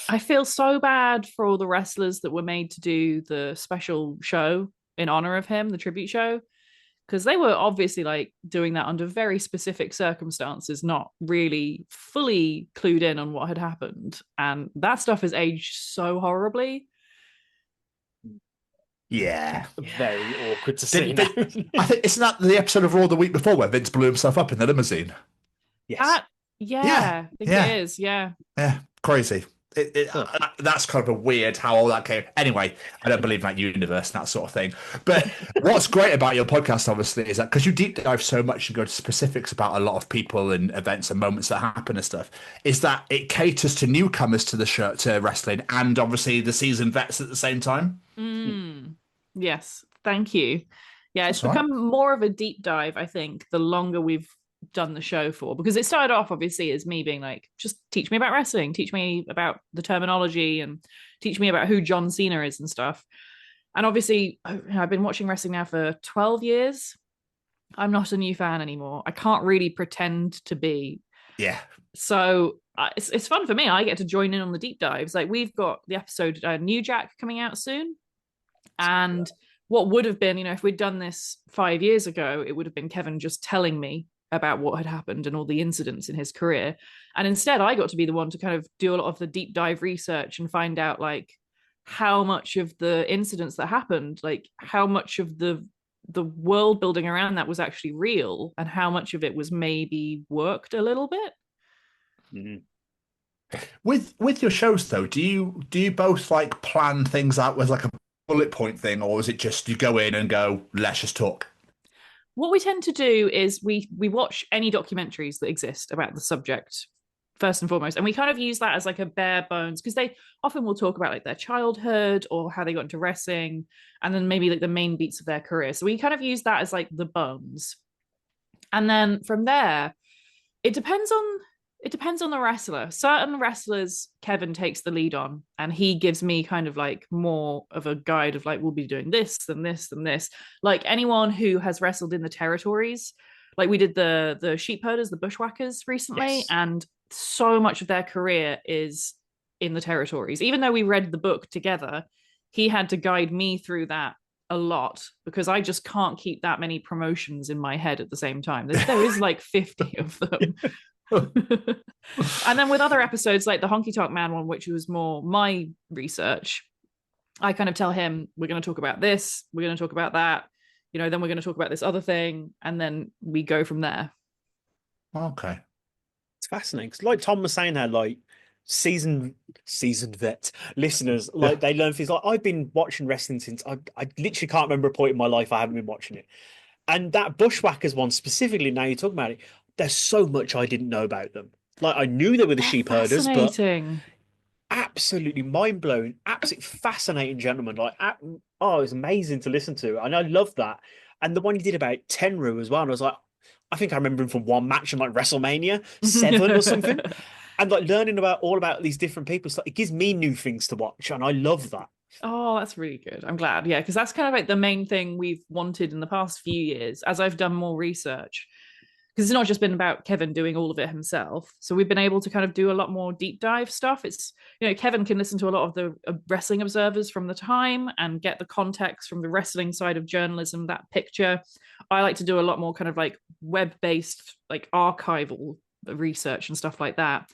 Speaker 1: I feel so bad for all the wrestlers that were made to do the special show in honor of him, the tribute show, because they were obviously like doing that under very specific circumstances, not really fully clued in on what had happened. And that stuff has aged so horribly.
Speaker 6: Yeah.
Speaker 8: Very awkward to see.
Speaker 6: I think isn't that the episode of Raw the week before where Vince blew himself up in the limousine?
Speaker 8: Yes.
Speaker 1: I think it is. Yeah.
Speaker 6: Yeah, crazy. That's kind of a weird how all that came. Anyway, I don't believe in that universe and that sort of thing. But what's great about your podcast, obviously, is that because you deep dive so much and go to specifics about a lot of people and events and moments that happen and stuff, is that it caters to newcomers to the show, to wrestling, and obviously the seasoned vets at the same time.
Speaker 1: Yes, thank you. Yeah, it's
Speaker 6: That's
Speaker 1: become more of a deep dive, I think, the longer we've done the show for, because it started off obviously as me being like, just teach me about wrestling, teach me about the terminology, and teach me about who John Cena is and stuff. And obviously, I've been watching wrestling now for 12 years. I'm not a new fan anymore. I can't really pretend to be.
Speaker 6: Yeah.
Speaker 1: So it's fun for me. I get to join in on the deep dives. Like, we've got the episode New Jack coming out soon. And what would have been, if we'd done this 5 years ago, it would have been Kevin just telling me about what had happened and all the incidents in his career. And instead, I got to be the one to kind of do a lot of the deep dive research and find out like how much of the incidents that happened, like how much of the world building around that was actually real and how much of it was maybe worked a little bit.
Speaker 8: Mm-hmm.
Speaker 6: With your shows though, do you both like plan things out with like a bullet point thing, or is it just you go in and go, let's just talk?
Speaker 1: What we tend to do is we watch any documentaries that exist about the subject first and foremost, and we kind of use that as like a bare bones, because they often will talk about like their childhood or how they got into wrestling, and then maybe like the main beats of their career. So we kind of use that as like the bones, and then from there, it depends on the wrestler. Certain wrestlers Kevin takes the lead on, and he gives me kind of like more of a guide of like, we'll be doing this and this and this. Like anyone who has wrestled in the territories, like we did the sheep herders, the bushwhackers recently,
Speaker 8: Yes.
Speaker 1: and so much of their career is in the territories. Even though we read the book together, he had to guide me through that a lot, because I just can't keep that many promotions in my head at the same time. There is like 50 of them. And then with other episodes like the Honky Tonk Man one, which was more my research, I kind of tell him, we're going to talk about this, we're going to talk about that, then we're going to talk about this other thing, and then we go from there.
Speaker 6: Okay.
Speaker 8: It's fascinating, because like Tom was saying there, like seasoned vet listeners, like they learn things. Like I've been watching wrestling since I literally can't remember a point in my life I haven't been watching it. And that Bushwhackers one specifically, now you're talking about it, there's so much I didn't know about them. Like I knew they were the sheep herders, but absolutely mind blowing, absolutely fascinating gentlemen. Like, it was amazing to listen to, and I love that. And the one he did about Tenru as well, and I was like, I think I remember him from one match in like WrestleMania 7 or something, and like learning all about these different people. So it gives me new things to watch, and I love that.
Speaker 1: Oh, that's really good. I'm glad. Yeah, because that's kind of like the main thing we've wanted in the past few years as I've done more research. Because it's not just been about Kevin doing all of it himself. So we've been able to kind of do a lot more deep dive stuff. It's, Kevin can listen to a lot of the wrestling observers from the time and get the context from the wrestling side of journalism, that picture. I like to do a lot more kind of like web-based, like archival research and stuff like that.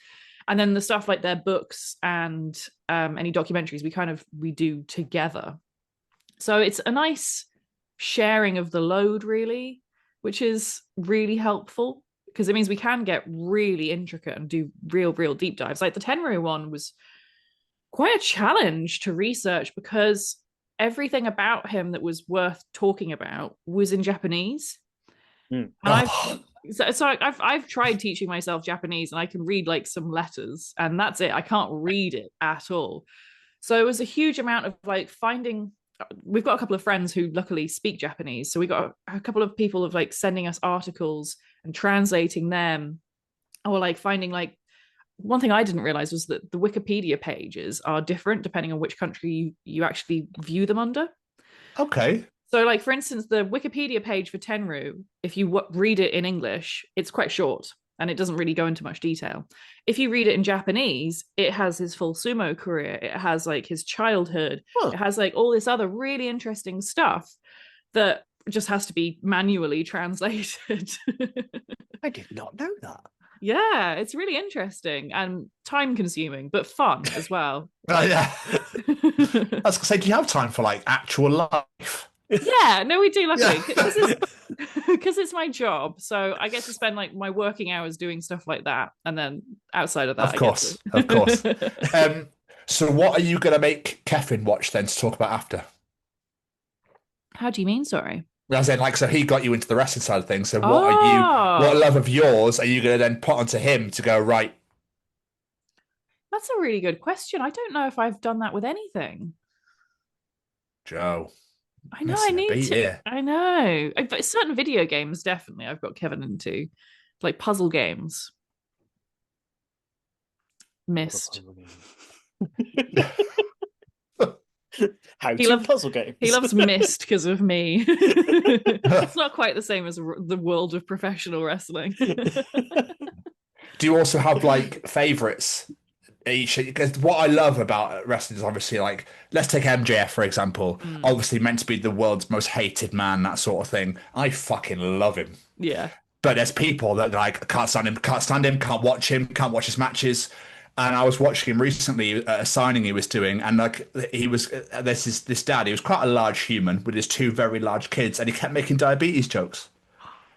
Speaker 1: And then the stuff like their books and any documentaries, we do together. So it's a nice sharing of the load, really, which is really helpful, because it means we can get really intricate and do real deep dives. Like the Tenru one was quite a challenge to research, because everything about him that was worth talking about was in Japanese. And I've tried teaching myself Japanese, and I can read like some letters, and that's it. I can't read it at all. So it was a huge amount of like finding. We've got a couple of friends who luckily speak Japanese, so we got a couple of people of like sending us articles and translating them, or like finding like one thing I didn't realize was that the Wikipedia pages are different depending on which country you actually view them under.
Speaker 6: Okay.
Speaker 1: So, like, for instance, the Wikipedia page for Tenru, if you read it in English, it's quite short and it doesn't really go into much detail. If you read it in Japanese, it has his full sumo career. It has, like, his childhood. It has, like, all this other really interesting stuff that just has to be manually translated.
Speaker 8: I did not know that.
Speaker 1: Yeah, it's really interesting and time-consuming, but fun as well.
Speaker 6: Yeah. I was going to say, do you have time for, like, actual life?
Speaker 1: Yeah, no, we do, luckily, because it's my job. So I get to spend, like, my working hours doing stuff like that, and then outside of that,
Speaker 6: of course. So what are you going to make Kefin watch then to talk about after?
Speaker 1: How do you mean? Sorry.
Speaker 6: As in, like, so he got you into the wrestling side of things. So what love of yours are you going to then put onto him to go, right?
Speaker 1: That's a really good question. I don't know if I've done that with anything.
Speaker 6: Joe.
Speaker 1: I know I need to. Yeah. I know. But certain video games, definitely, I've got Kevin into. Like puzzle games. Myst.
Speaker 8: Puzzle games.
Speaker 1: He loves Myst because of me. It's not quite the same as the world of professional wrestling.
Speaker 6: Do you also have like favorites? Because what I love about wrestling is obviously, like, let's take MJF for example. Obviously meant to be the world's most hated man, that sort of thing. I fucking love him.
Speaker 1: Yeah.
Speaker 6: But there's people that, like, can't stand him, can't watch his matches. And I was watching him recently at a signing he was doing, and like this dad, he was quite a large human with his two very large kids, and he kept making diabetes jokes,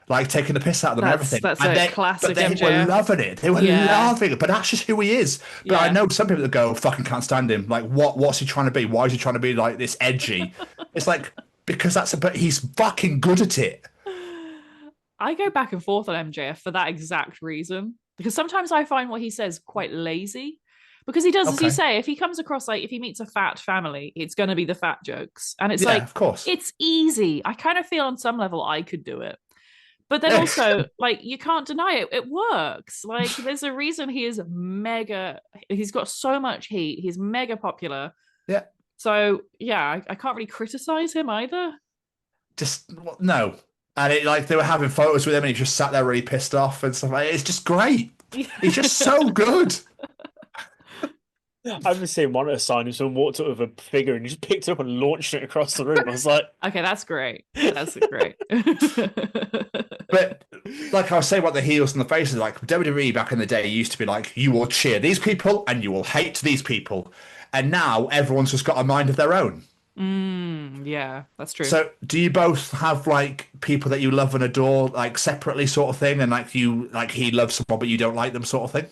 Speaker 6: like taking the piss out of them and everything.
Speaker 1: That's a classic.
Speaker 6: But they were loving it. They were laughing. But that's just who he is. But I know some people that go, fucking can't stand him. Like, what's he trying to be? Why is he trying to be like this edgy? It's like, because but he's fucking good at it.
Speaker 1: I go back and forth on MJF for that exact reason. Because sometimes I find what he says quite lazy. Because he does, as you say, if he comes across, like, if he meets a fat family, it's going to be the fat jokes. And it's like,
Speaker 6: of course,
Speaker 1: it's easy. I kind of feel on some level I could do it. But then also, like, you can't deny it. It works. Like, there's a reason he is he's got so much heat. He's mega popular.
Speaker 6: Yeah.
Speaker 1: So, yeah, I can't really criticize him either.
Speaker 6: No. And they were having photos with him, and he just sat there really pissed off and stuff. It's just great. He's just so good.
Speaker 8: I've been seeing one at a sign, and someone walked up with a figure and he just picked it up and launched it across the room. I was like,
Speaker 1: okay, that's great. That's great.
Speaker 6: But like I was saying about the heels and the faces, like WWE back in the day used to be like, you will cheer these people and you will hate these people. And now everyone's just got a mind of their own.
Speaker 1: Yeah, that's true.
Speaker 6: So do you both have like people that you love and adore, like separately sort of thing, and like he loves someone but you don't like them sort of thing?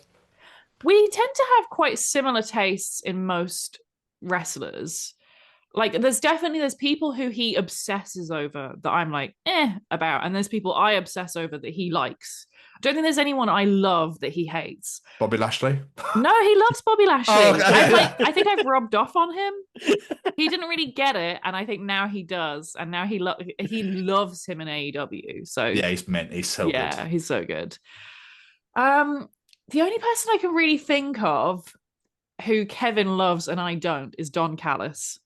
Speaker 1: We tend to have quite similar tastes in most wrestlers. Like there's people who he obsesses over that I'm like about, and there's people I obsess over that he likes. I don't think there's anyone I love that he hates.
Speaker 6: Bobby Lashley?
Speaker 1: No, he loves Bobby Lashley.
Speaker 6: Oh, okay.
Speaker 1: I think I've rubbed off on him. He didn't really get it, and I think now he does. And now he loves him in AEW. So
Speaker 6: yeah, he's mint. He's so good.
Speaker 1: Yeah, he's so good. The only person I can really think of who Kevin loves and I don't is Don Callis.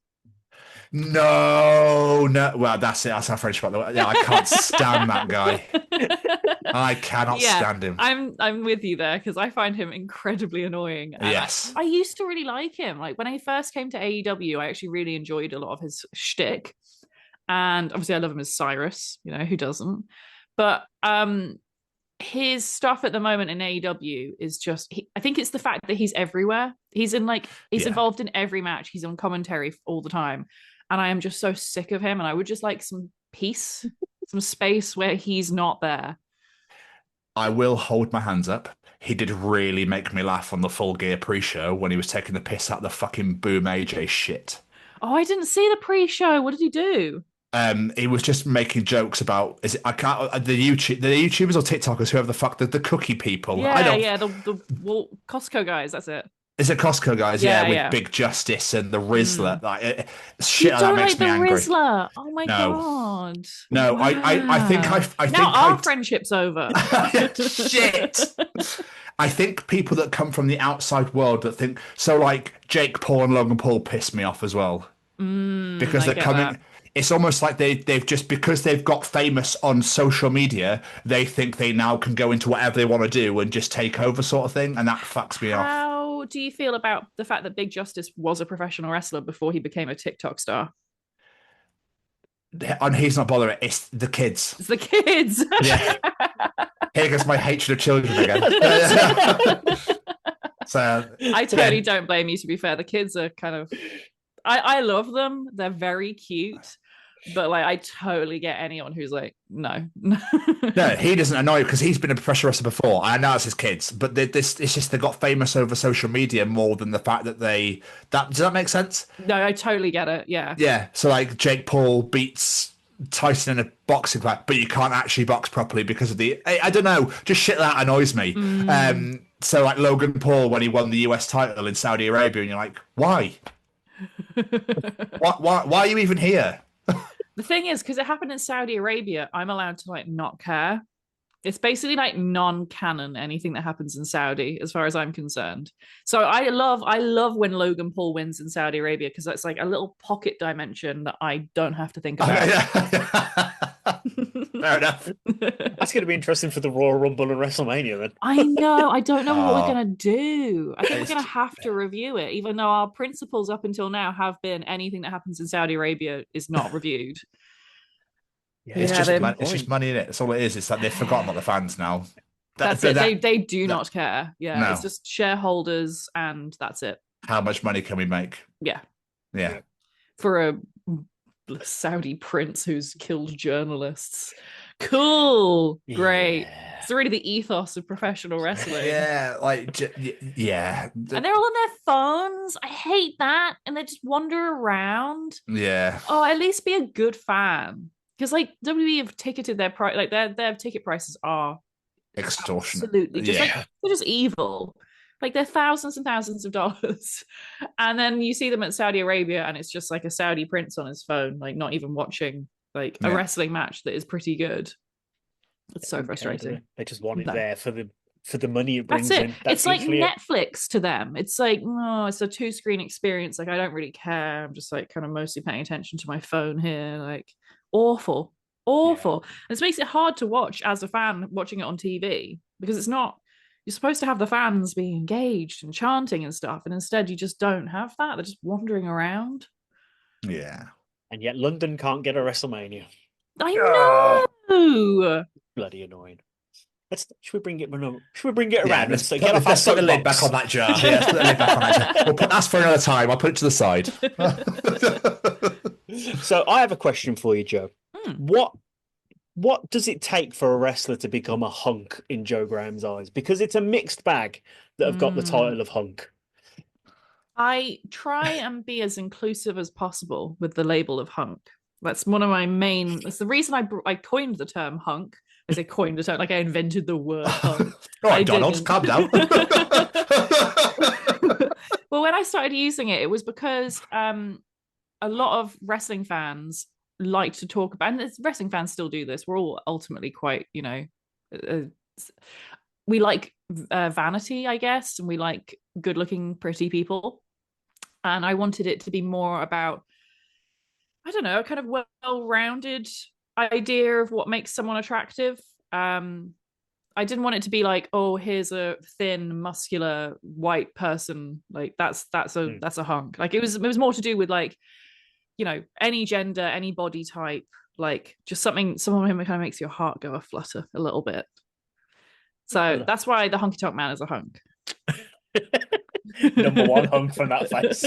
Speaker 6: No. Well, that's it. That's our friendship. Yeah, I can't stand that guy. I cannot stand him.
Speaker 1: I'm with you there because I find him incredibly annoying.
Speaker 6: Yes.
Speaker 1: I used to really like him. Like when he first came to AEW, I actually really enjoyed a lot of his shtick. And obviously I love him as Cyrus, who doesn't? But his stuff at the moment in AEW is just, I think it's the fact that he's everywhere. He's involved in every match. He's on commentary all the time. And I am just so sick of him. And I would just like some peace, some space where he's not there.
Speaker 6: I will hold my hands up. He did really make me laugh on the Full Gear pre-show when he was taking the piss out of the fucking Boom AJ shit.
Speaker 1: Oh, I didn't see the pre-show. What did he do?
Speaker 6: He was just making jokes about the YouTubers or TikTokers, whoever the fuck, the cookie people.
Speaker 1: Yeah, the Costco guys. That's it.
Speaker 6: Is it Costco guys? Yeah, with Big Justice and the Rizzler. Like shit, that makes me angry.
Speaker 1: Rizzler. Oh my god.
Speaker 6: No, wow. I think
Speaker 1: now our friendship's over.
Speaker 6: Shit. I think people that come from the outside world that think so, like Jake Paul and Logan Paul piss me off as well because they're coming.
Speaker 1: That.
Speaker 6: It's almost like they've just, because they've got famous on social media, they think they now can go into whatever they want to do and just take over, sort of thing, and that fucks me off.
Speaker 1: How do you feel about the fact that Big Justice was a professional wrestler before he became a TikTok star?
Speaker 6: And he's not bothering. It's the kids.
Speaker 1: It's the kids.
Speaker 6: Yeah. Here goes my hatred of children again. So
Speaker 1: I totally don't blame you, to be fair. The kids are kind of... I love them. They're very cute. But like, I totally get anyone who's like, no.
Speaker 6: No, he doesn't annoy because he's been a professional wrestler before. I know it's his kids, but it's just they got famous over social media more than the fact that does that make sense?
Speaker 1: No, I totally get it. Yeah.
Speaker 6: Yeah. So like Jake Paul beats Tyson in a boxing fight, but you can't actually box properly because of I don't know, just shit that annoys me. So like Logan Paul when he won the US title in Saudi Arabia, and you're like, why? Why are you even here?
Speaker 1: The thing is, because it happened in Saudi Arabia, I'm allowed to like not care. It's basically like non-canon, anything that happens in Saudi, as far as I'm concerned. So I love when Logan Paul wins in Saudi Arabia, because that's like a little pocket dimension that I don't have to think about.
Speaker 6: Fair enough.
Speaker 8: That's going to be interesting for the Royal Rumble and WrestleMania then.
Speaker 1: I know. I don't know what we're going to do. I think we're going to have to review it, even though our principles up until now have been anything that happens in Saudi Arabia is not reviewed.
Speaker 6: Yeah, it's just money in it. That's all it is. It's like they've forgotten about the fans now.
Speaker 1: That's it. They do not care. Yeah, no. It's just shareholders, and that's it.
Speaker 6: How much money can we make?
Speaker 1: Yeah.
Speaker 6: For
Speaker 1: a Saudi prince who's killed journalists. Cool. Great. It's really the ethos of professional wrestling.
Speaker 6: Yeah, yeah.
Speaker 1: And they're all on their phones. I hate that. And they just wander around.
Speaker 6: Yeah.
Speaker 1: Oh, at least be a good fan. Because like WWE have ticketed their price, like their ticket prices are
Speaker 6: extortionate.
Speaker 1: Absolutely. Just like they're just evil. Like they're thousands and thousands of dollars. And then you see them at Saudi Arabia and it's just like a Saudi prince on his phone, like not even watching like a wrestling match that is pretty good. It's so frustrating.
Speaker 8: They just want it there for the money it brings in.
Speaker 1: It's like Netflix to them. It's like, oh, it's a 2-screen experience. Like I don't really care. I'm just like kind of mostly paying attention to my phone here. Like awful. Yeah. And this makes it hard to watch as a fan watching it on TV because it's not, you're supposed to have the fans being engaged and chanting and stuff, and instead you just don't have that. They're just wandering around.
Speaker 6: Yeah.
Speaker 8: And yet London can't get a WrestleMania.
Speaker 1: I know.
Speaker 8: Bloody annoying. Should we bring it around?
Speaker 6: Let's put the lid back on that jar. Yeah, put the lid back on that jar. We'll put that for another time. I'll put it to the side.
Speaker 8: So I have a question for you, Joe. What does it take for a wrestler to become a hunk in Joe Graham's eyes? Because it's a mixed bag that have got the title of hunk.
Speaker 1: I try and be as inclusive as possible with the label of hunk. That's one of my main... That's the reason I coined the term hunk. As I coined the term, like I invented the word hunk.
Speaker 6: All right, Donald, calm down.
Speaker 1: Well, when I started using it, it was because a lot of wrestling fans like to talk about, and wrestling fans still do this. We're all ultimately quite, we like vanity, I guess, and we like good-looking, pretty people. And I wanted it to be more about, I don't know, a kind of well-rounded idea of what makes someone attractive. I didn't want it to be like, oh, here's a thin, muscular white person, like that's a hunk. Like it was more to do with like, any gender, any body type, like just someone who kind of makes your heart go aflutter a little bit. So that's why the Honky Tonk Man is a hunk.
Speaker 8: Number one hunk from that face.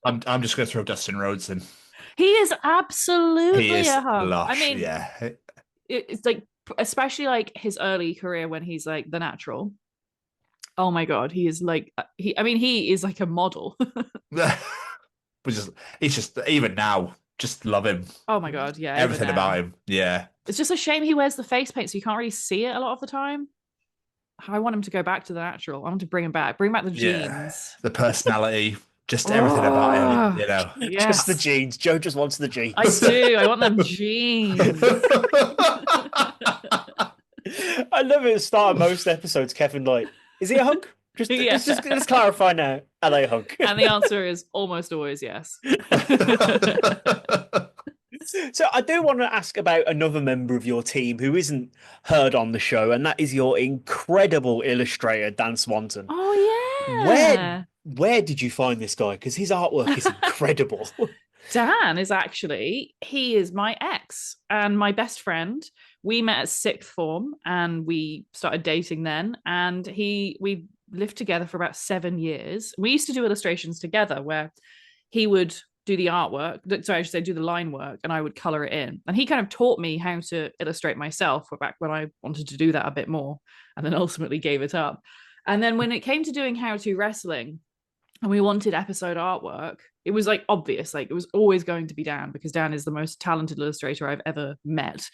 Speaker 6: I'm just going to throw Dustin Rhodes in.
Speaker 1: He is absolutely a hunk.
Speaker 6: Lush,
Speaker 1: I mean,
Speaker 6: yeah.
Speaker 1: It's like, especially like his early career when he's like the Natural. Oh my God, he is like he is like a model.
Speaker 6: He's just even now, just love him.
Speaker 1: Oh my God, yeah.
Speaker 6: Everything about him. Yeah.
Speaker 1: It's just a shame he wears the face paint, so you can't really see it a lot of the time. I want him to go back to the Natural. I want to bring him back. Bring back the jeans.
Speaker 6: The personality. Just everything about him,
Speaker 1: Yes.
Speaker 8: Just the jeans. Joe just wants the jeans.
Speaker 1: I do. I want them jeans.
Speaker 8: I love it at the start of most episodes, Kevin, like, is he a hunk?
Speaker 1: Yeah.
Speaker 8: Just clarify now. Are they a hunk?
Speaker 1: And the answer is almost always yes.
Speaker 8: So I do want to ask about another member of your team who isn't heard on the show, and that is your incredible illustrator, Dan Swanton.
Speaker 1: Oh, yeah.
Speaker 8: Where did you find this guy? Because his artwork is incredible.
Speaker 1: Dan he is my ex and my best friend. We met at sixth form and we started dating then. And we lived together for about 7 years. We used to do illustrations together where he would do the artwork. Sorry, I should say do the line work and I would color it in. And he kind of taught me how to illustrate myself back when I wanted to do that a bit more and then ultimately gave it up. And then when it came to doing How2Wrestling and we wanted episode artwork, it was like obvious, like it was always going to be Dan because Dan is the most talented illustrator I've ever met.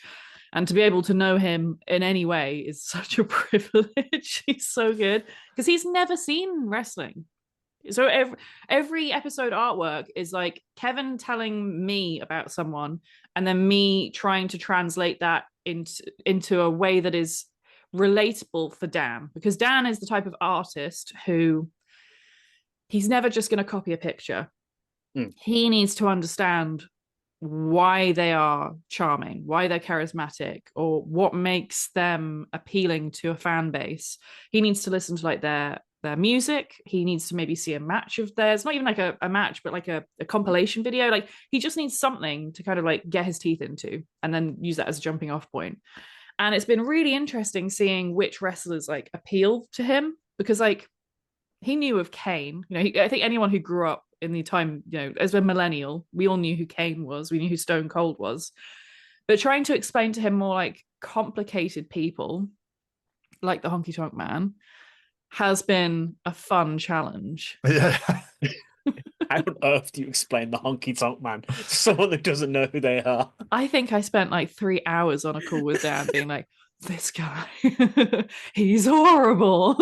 Speaker 1: And to be able to know him in any way is such a privilege. He's so good because he's never seen wrestling. So every episode artwork is like Kevin telling me about someone and then me trying to translate that into a way that is relatable for Dan, because Dan is the type of artist who he's never just going to copy a picture. He needs to understand why they are charming, why they're charismatic, or what makes them appealing to a fan base. He needs to listen to like their music. He needs to maybe see a match of theirs, not even like a match, but like a compilation video. Like he just needs something to kind of like get his teeth into and then use that as a jumping off point. And it's been really interesting seeing which wrestlers like appeal to him, because like he knew of Kane. You know, I think anyone who grew up in the time, you know, as a millennial, we all knew who Kane was. We knew who Stone Cold was. But trying to explain to him more like complicated people, like the Honky Tonk Man, has been a fun challenge.
Speaker 8: How on earth do you explain the Honky Tonk Man to someone that doesn't know who they are?
Speaker 1: I think I spent like 3 hours on a call with Dan being like, this guy, he's horrible.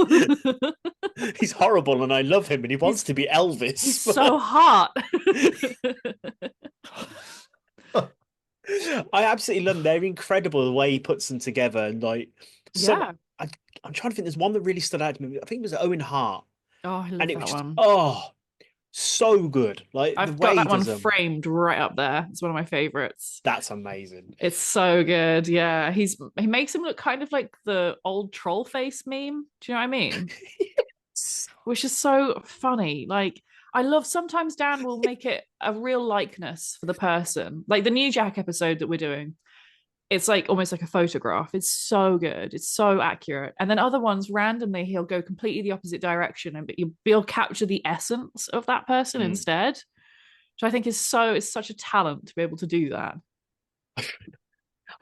Speaker 8: He's horrible and I love him and he wants to be Elvis.
Speaker 1: He's so hot.
Speaker 8: I absolutely love them. They're incredible the way he puts them together. And like, I'm trying to think, there's one that really stood out to me. I think it was Owen Hart.
Speaker 1: Oh, I love that one.
Speaker 8: Oh, so good. Like
Speaker 1: I've got that one framed right up there. It's one of my favorites.
Speaker 8: That's amazing.
Speaker 1: It's so good. Yeah, he makes him look kind of like the old troll face meme. Do you know what I mean?
Speaker 8: Yes.
Speaker 1: Which is so funny. Like I love sometimes Dan will make it a real likeness for the person. Like the New Jack episode that we're doing. It's like almost like a photograph. It's so good. It's so accurate. And then other ones, randomly, he'll go completely the opposite direction, and but you'll capture the essence of that person instead, which I think is such a talent to be able to do that.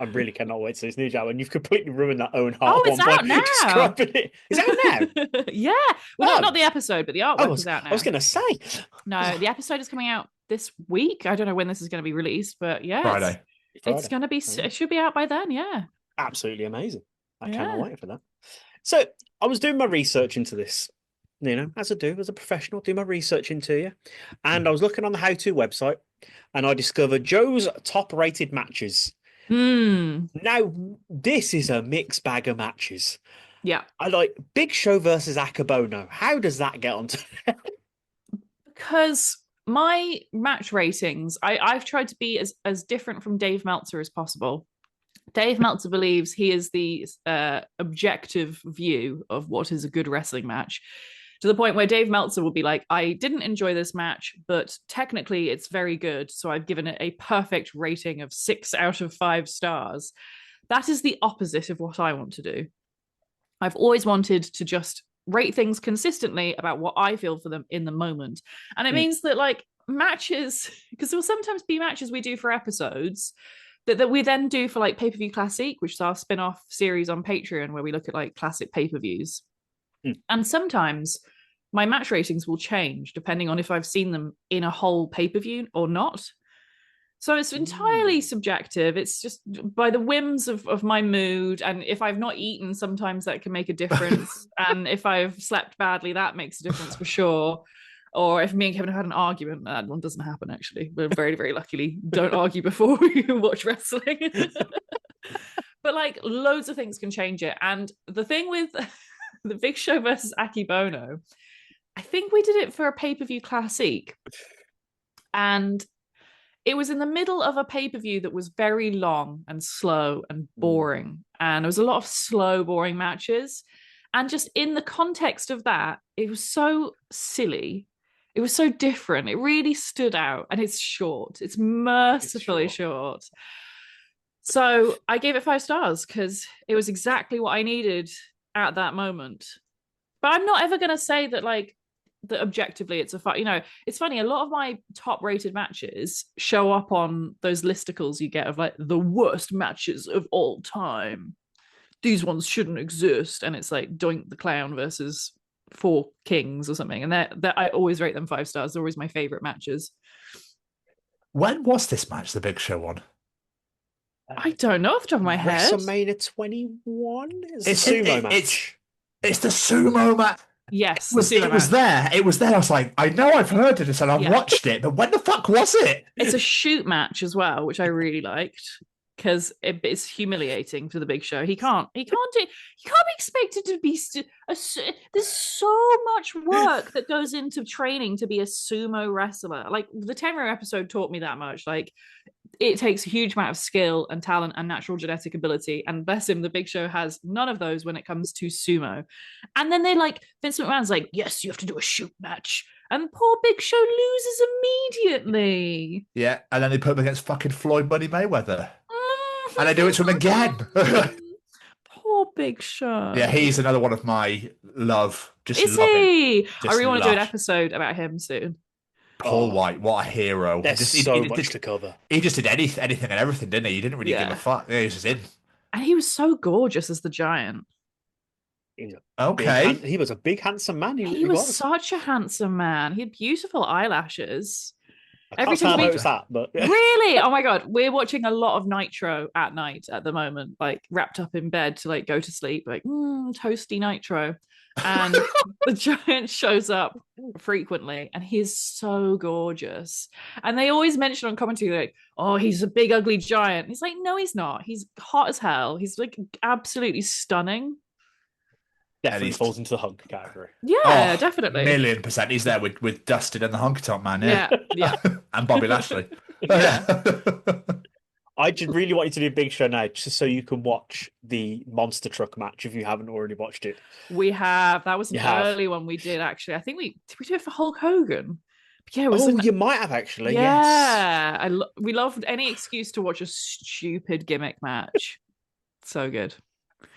Speaker 8: I really cannot wait to see this New Jack, and you've completely ruined that Owen Hart.
Speaker 1: Oh, it's out now.
Speaker 8: It. Is it out now?
Speaker 1: Yeah. Well, not the episode, but the artwork is out now.
Speaker 8: I was going to say.
Speaker 1: No, the episode is coming out this week. I don't know when this is going to be released, but yeah.
Speaker 6: Friday.
Speaker 1: It's going to be, it should be out by then, yeah.
Speaker 8: Absolutely amazing. I cannot wait for that. So I was doing my research into this, you know, as I do, as a professional, do my research into you. And I was looking on the How2 website and I discovered Joe's top rated matches. Now, this is a mixed bag of matches.
Speaker 1: Yeah.
Speaker 8: I like Big Show versus Akabono. How does that get onto
Speaker 1: Because my match ratings, I've tried to be as different from Dave Meltzer as possible. Dave Meltzer believes he is the objective view of what is a good wrestling match, to the point where Dave Meltzer will be like, I didn't enjoy this match, but technically it's very good, so I've given it a perfect rating of 6 out of 5 stars. That is the opposite of what I want to do. I've always wanted to just rate things consistently about what I feel for them in the moment. And it means that like matches, because there will sometimes be matches we do for episodes that we then do for like Pay-Per-View Classic, which is our spin-off series on Patreon where we look at like classic pay-per-views. And sometimes my match ratings will change depending on if I've seen them in a whole pay-per-view or not. So it's entirely subjective. It's just by the whims of my mood. And if I've not eaten, sometimes that can make a difference. And if I've slept badly, that makes a difference for sure. Or if me and Kevin have had an argument, that one doesn't happen, actually. We're very, very luckily don't argue before we watch wrestling. But like loads of things can change it. And the thing with the Big Show versus Akibono, I think we did it for a pay-per-view classic. And it was in the middle of a pay-per-view that was very long and slow and boring. And there was a lot of slow, boring matches. And just in the context of that, it was so silly. It was so different. It really stood out. And it's short. It's mercifully short. So I gave it 5 stars because it was exactly what I needed at that moment. But I'm not ever going to say that, like, that objectively it's a fight. You know, it's funny. A lot of my top rated matches show up on those listicles you get of like the worst matches of all time. These ones shouldn't exist. And it's like Doink the Clown versus 4 Kings or something. And that I always rate them 5 stars. They're always my favorite matches.
Speaker 6: When was this match the Big Show on?
Speaker 1: I don't know off the top of my head.
Speaker 8: WrestleMania 21? It's a sumo match.
Speaker 6: It's the sumo match.
Speaker 1: Yes,
Speaker 6: it was there. It was there. I was like, I know I've heard of this and I've watched it, but when the fuck was it?
Speaker 1: It's a shoot match as well, which I really liked because it's humiliating for the Big Show. He can't be expected to be. There's so much work that goes into training to be a sumo wrestler. Like the Tenro episode taught me that much. Like it takes a huge amount of skill and talent and natural genetic ability. And bless him, the Big Show has none of those when it comes to sumo. And then they like, Vince McMahon's like, yes, you have to do a shoot match. And poor Big Show loses immediately.
Speaker 6: Yeah, and then they put him against fucking Floyd Money Mayweather. And they do it to him again.
Speaker 1: Poor Big Show.
Speaker 6: Yeah, he's another one of my love.
Speaker 1: Is he? I really want to do an episode about him soon.
Speaker 6: Paul White, what a hero.
Speaker 8: There's so much to cover.
Speaker 6: He just did anything and everything, didn't he? He didn't really give a fuck. Yeah, he was just in.
Speaker 1: And he was so gorgeous as the Giant.
Speaker 6: Okay.
Speaker 8: He was a big, handsome man.
Speaker 1: He was such a handsome man. He had beautiful eyelashes.
Speaker 8: Every time I notice that, but
Speaker 1: really, oh my god, we're watching a lot of Nitro at night at the moment, like wrapped up in bed to like go to sleep, like toasty Nitro. And the Giant shows up frequently and he's so gorgeous. And they always mention on commentary like, oh, he's a big ugly giant. He's like, no, he's not. He's hot as hell. He's like absolutely stunning.
Speaker 8: Definitely falls into the hunk category.
Speaker 1: Yeah, definitely.
Speaker 6: 1,000,000%. He's there with Dustin and the Honky Tonk Man.
Speaker 1: Yeah.
Speaker 6: And Bobby Lashley.
Speaker 8: I just really want you to do a Big Show now, just so you can watch the monster truck match if you haven't already watched it.
Speaker 1: We have. That was an early one we did, actually. I think did we do it for Hulk Hogan? Yeah,
Speaker 8: you might have actually.
Speaker 1: Yeah,
Speaker 8: yes.
Speaker 1: We loved any excuse to watch a stupid gimmick match. So good.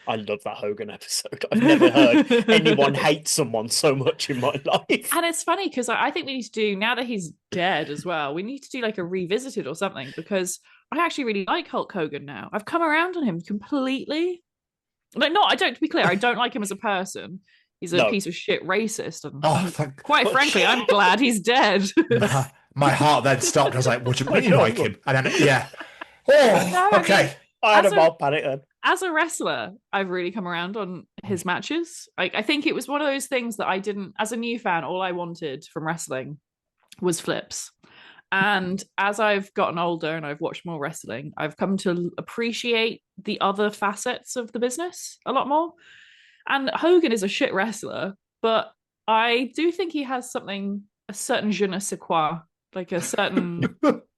Speaker 8: I love that Hogan episode. I've never heard anyone hate someone so much in my life.
Speaker 1: And it's funny because I think we need to do, now that he's dead as well, we need to do like a revisited or something, because I actually really like Hulk Hogan now. I've come around on him completely. Like, to be clear, I don't like him as a person. He's a piece of shit racist. And quite frankly, I'm glad he's dead.
Speaker 6: My heart then stopped. I was like, what do you mean you like him? And then, yeah. Oh, okay.
Speaker 8: I had a mild panic then.
Speaker 1: As a wrestler, I've really come around on his matches. Like, I think it was one of those things that I didn't, as a new fan, all I wanted from wrestling was flips. And as I've gotten older and I've watched more wrestling, I've come to appreciate the other facets of the business a lot more. And Hogan is a shit wrestler, but I do think he has a certain je ne sais quoi, like a certain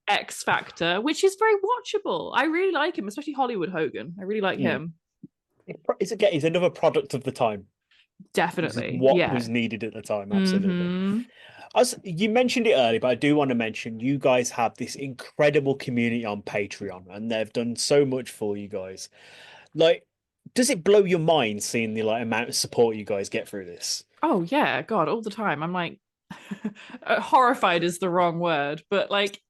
Speaker 1: X factor, which is very watchable. I really like him, especially Hollywood Hogan. I really like him.
Speaker 8: He's another product of the time.
Speaker 1: Definitely.
Speaker 8: What was needed at the time, absolutely. You mentioned it earlier, but I do want to mention you guys have this incredible community on Patreon, and they've done so much for you guys. Like, does it blow your mind seeing the amount of support you guys get through this?
Speaker 1: Oh yeah, God, all the time. I'm like, horrified is the wrong word, but like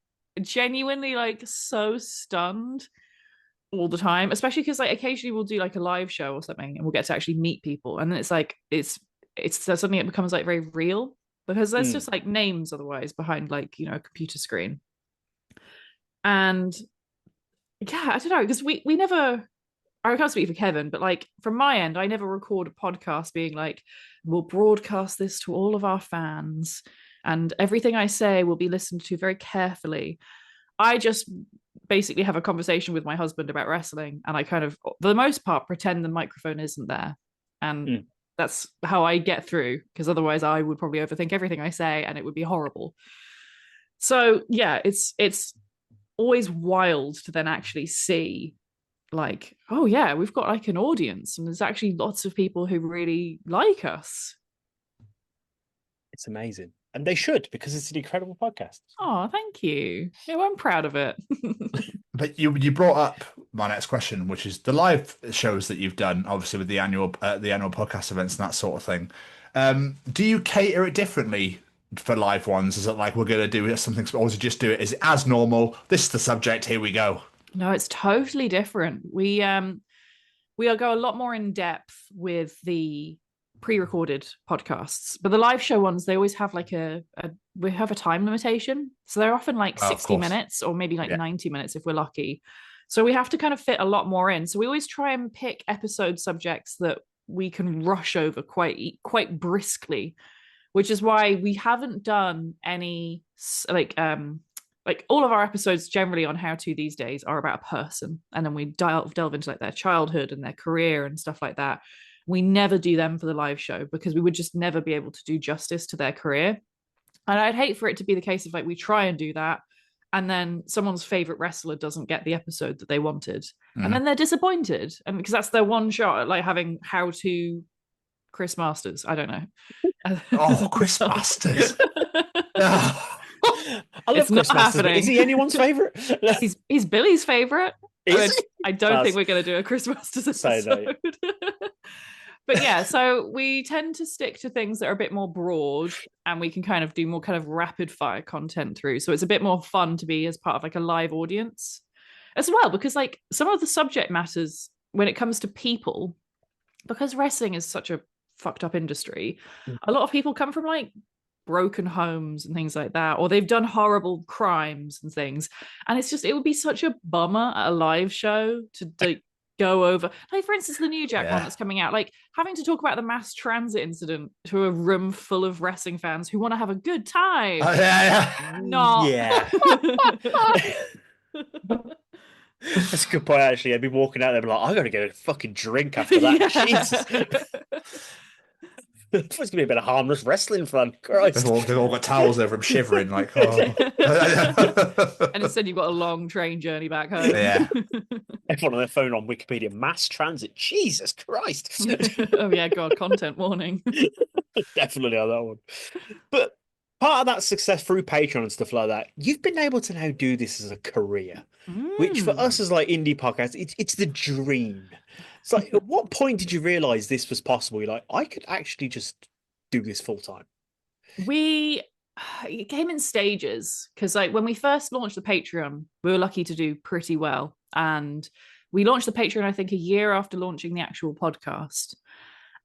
Speaker 1: genuinely like so stunned all the time, especially because like occasionally we'll do like a live show or something and we'll get to actually meet people, and then it's like it's suddenly it becomes like very real, because there's just like names otherwise behind like, you know, a computer screen. And yeah, I don't know, because we never, I can't speak for Kevin, but like from my end, I never record a podcast being like, we'll broadcast this to all of our fans and everything I say will be listened to very carefully. I just basically have a conversation with my husband about wrestling, and I kind of, for the most part, pretend the microphone isn't there. And that's how I get through, because otherwise I would probably overthink everything I say and it would be horrible. So yeah, it's always wild to then actually see, like, oh yeah, we've got like an audience and there's actually lots of people who really like us.
Speaker 8: It's amazing. And they should, because it's an incredible podcast.
Speaker 1: Oh, thank you. Yeah, well, I'm proud of it.
Speaker 6: But you brought up my next question, which is the live shows that you've done, obviously with the annual podcast events and that sort of thing. Do you cater it differently for live ones? Is it like, we're going to do something, or is it just do it? Is it as normal? This is the subject. Here we go.
Speaker 1: No, it's totally different. We go a lot more in depth with the pre-recorded podcasts, but the live show ones, they always have like we have a time limitation, so they're often like 60 minutes or maybe like 90 minutes if we're lucky, so we have to kind of fit a lot more in. So we always try and pick episode subjects that we can rush over quite briskly, which is why we haven't done any like all of our episodes generally on How To these days are about a person, and then we delve into like their childhood and their career and stuff like that. We never do them for the live show because we would just never be able to do justice to their career. And I'd hate for it to be the case of like, we try and do that, and then someone's favorite wrestler doesn't get the episode that they wanted. And then they're disappointed. And because that's their one shot at like having How To Chris Masters. I don't know.
Speaker 6: Oh, Chris Masters.
Speaker 8: I love Chris Masters. Is he anyone's favorite?
Speaker 1: He's Billy's favorite. I don't think
Speaker 8: That's-
Speaker 1: we're going to do a Chris Masters episode. But yeah, so we tend to stick to things that are a bit more broad, and we can kind of do more kind of rapid fire content through. So it's a bit more fun to be as part of like a live audience as well, because like some of the subject matters when it comes to people, because wrestling is such a fucked up industry, a lot of people come from like broken homes and things like that, or they've done horrible crimes and things, and it would be such a bummer at a live show to like go over, like for instance the New Jack one that's coming out, like having to talk about the mass transit incident to a room full of wrestling fans who want to have a good time.
Speaker 8: That's a good point, actually. I'd be walking out there and be like, I gotta get a fucking drink after that. Jesus. It's going to be a bit of harmless wrestling fun. Christ.
Speaker 6: They've all got towels over them shivering, like, oh.
Speaker 1: And instead you've got a long train journey back home.
Speaker 6: Yeah.
Speaker 8: Everyone on their phone on Wikipedia, mass transit. Jesus Christ.
Speaker 1: Oh yeah, God, content warning.
Speaker 8: Definitely on that one. But part of that success through Patreon and stuff like that, you've been able to now do this as a career, which for us as like indie podcasts, it's the dream. It's like, at what point did you realize this was possible? You're like, I could actually just do this full time.
Speaker 1: It came in stages, because like when we first launched the Patreon, we were lucky to do pretty well. And we launched the Patreon, I think, a year after launching the actual podcast.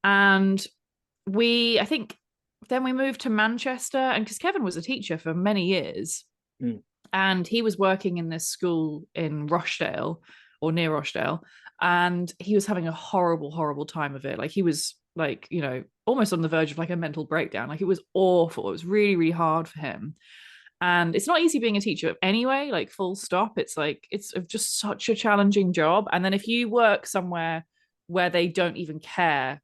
Speaker 1: And I think then we moved to Manchester, and because Kevin was a teacher for many years, and he was working in this school in Rochdale or near Rochdale, and he was having a horrible time of it. Like he was like, you know, almost on the verge of like a mental breakdown. Like it was awful. It was really, really hard for him. And it's not easy being a teacher anyway, like full stop. It's like, it's just such a challenging job. And then if you work somewhere where they don't even care